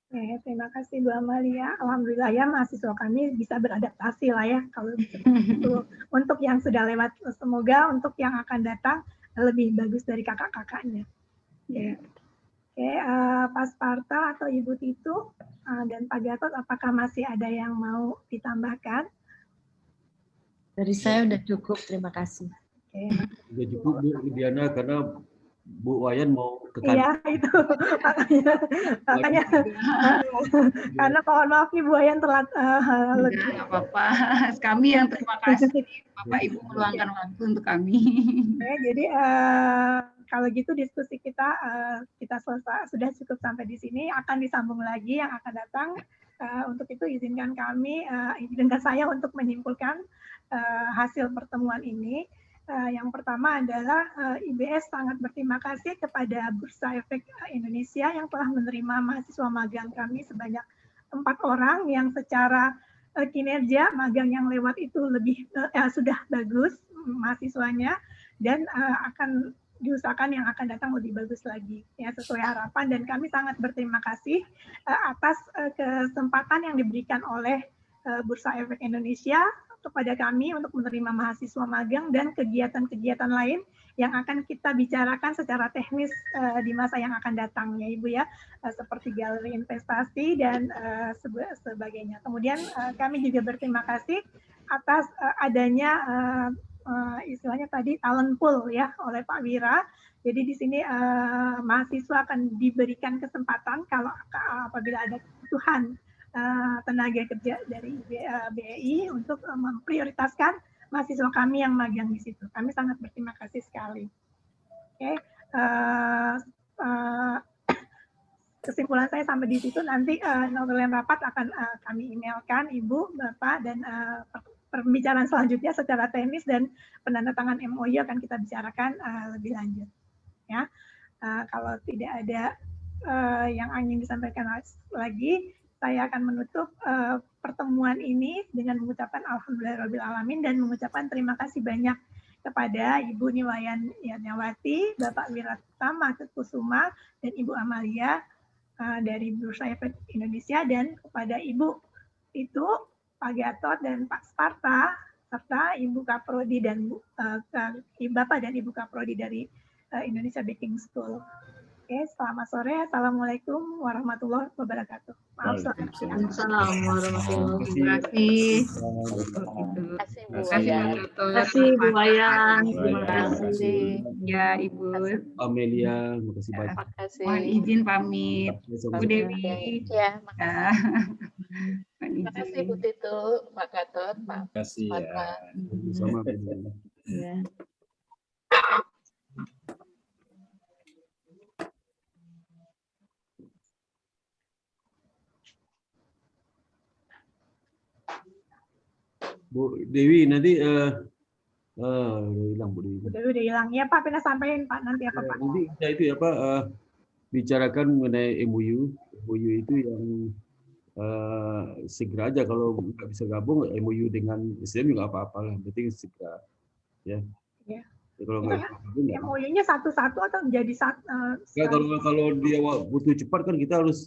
Terima kasih Bu Amalia. Alhamdulillah ya mahasiswa kami bisa beradaptasi lah ya kalau itu untuk yang sudah lewat. Semoga untuk yang akan datang lebih bagus dari kakak-kakaknya. Ya. Oke, Pak Sparta atau Ibu Titu dan Pak Gatot, apakah masih ada yang mau ditambahkan? Dari saya udah cukup, terima kasih. Sudah cukup Bu Diana, karena Bu Wayan mau ke kantor. Iya, itu makanya karena mohon maaf nih Bu Wayan telat. Enggak apa-apa, kami yang terima kasih Bapak Ibu meluangkan waktu untuk kami. Jadi kalau gitu diskusi kita selesai, sudah cukup sampai di sini. Akan disambung lagi yang akan datang. Untuk itu izinkan saya untuk menyimpulkan hasil pertemuan ini. Yang pertama adalah IBS sangat berterima kasih kepada Bursa Efek Indonesia yang telah menerima mahasiswa magang kami sebanyak 4 orang yang secara kinerja magang yang lewat itu sudah bagus mahasiswanya, dan akan diusahakan yang akan datang lebih bagus lagi ya sesuai harapan. Dan kami sangat berterima kasih atas kesempatan yang diberikan oleh Bursa Efek Indonesia kepada kami untuk menerima mahasiswa magang dan kegiatan-kegiatan lain yang akan kita bicarakan secara teknis di masa yang akan datang ya Ibu ya, seperti galeri investasi dan sebagainya. Kemudian kami juga berterima kasih atas adanya istilahnya tadi talent pool ya oleh Pak Wira. Jadi di sini mahasiswa akan diberikan kesempatan kalau apabila ada kebutuhan tenaga kerja dari BEI untuk memprioritaskan mahasiswa kami yang magang di situ. Kami sangat berterima kasih sekali. Oke, kesimpulan saya sampai di situ. Nanti notulen rapat akan kami emailkan Ibu, Bapak, dan pembicaraan selanjutnya secara teknis dan penandatangan MOU akan kita bicarakan lebih lanjut. Ya, kalau tidak ada yang ingin disampaikan lagi, saya akan menutup pertemuan ini dengan mengucapkan alhamdulillahirrahmanirrahim dan mengucapkan terima kasih banyak kepada Ibu Niwayan Yatnyawati, Bapak Wiratama Kusuma, dan Ibu Amalia dari Bursa Efek Indonesia, dan kepada Ibu itu Pak Gatot dan Pak Sparta, serta Ibu Kaprodi dan Bapak dan Ibu Kaprodi dari Indonesia Baking School. Oke, selamat sore. Assalamualaikum warahmatullahi wabarakatuh. Maaf, selamat siang. Assalamualaikum warahmatullahi wabarakatuh. Terima kasih Bu Wayan. Terima kasih ya Ibu Amelia, terima kasih banyak. Mohon izin pamit. Bu Dewi. Ya, Terima kasih Bu Titu, Pak Gatot, Pak. Terima kasih ya. Sama. Ya. Bu Dewi nanti udah hilang Bu Dewi. Udah hilang ya Pak, pernah sampaikan Pak nanti apa Pak? Nanti kita itu ya Pak bicarakan mengenai MOU. MOU itu yang segera aja, kalau nggak bisa gabung MOU dengan SDM juga apa-apa lah, penting segera ya. Ya. Kalau nggak MOU-nya satu-satu atau menjadi satu? Ya, kalau dia butuh cepat kan kita harus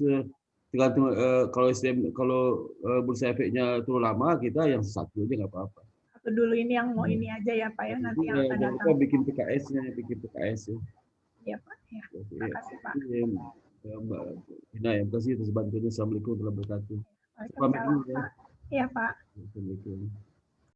tergantung kalau bursa efeknya terlalu lama, kita yang satu aja nggak apa-apa. Satu dulu ini yang mau ini aja ya Pak ya, nanti yang akan Jangan lupa datang. bikin PKS-nya, ya. Iya Pak, ya. Terima kasih Pak. Mbak Ina, ya, terima kasih atas bantuannya. Assalamualaikum warahmatullahi wabarakatuh. Pamit Waalaikumsalam dulu ya. Pak. Iya Pak. Assalamualaikum.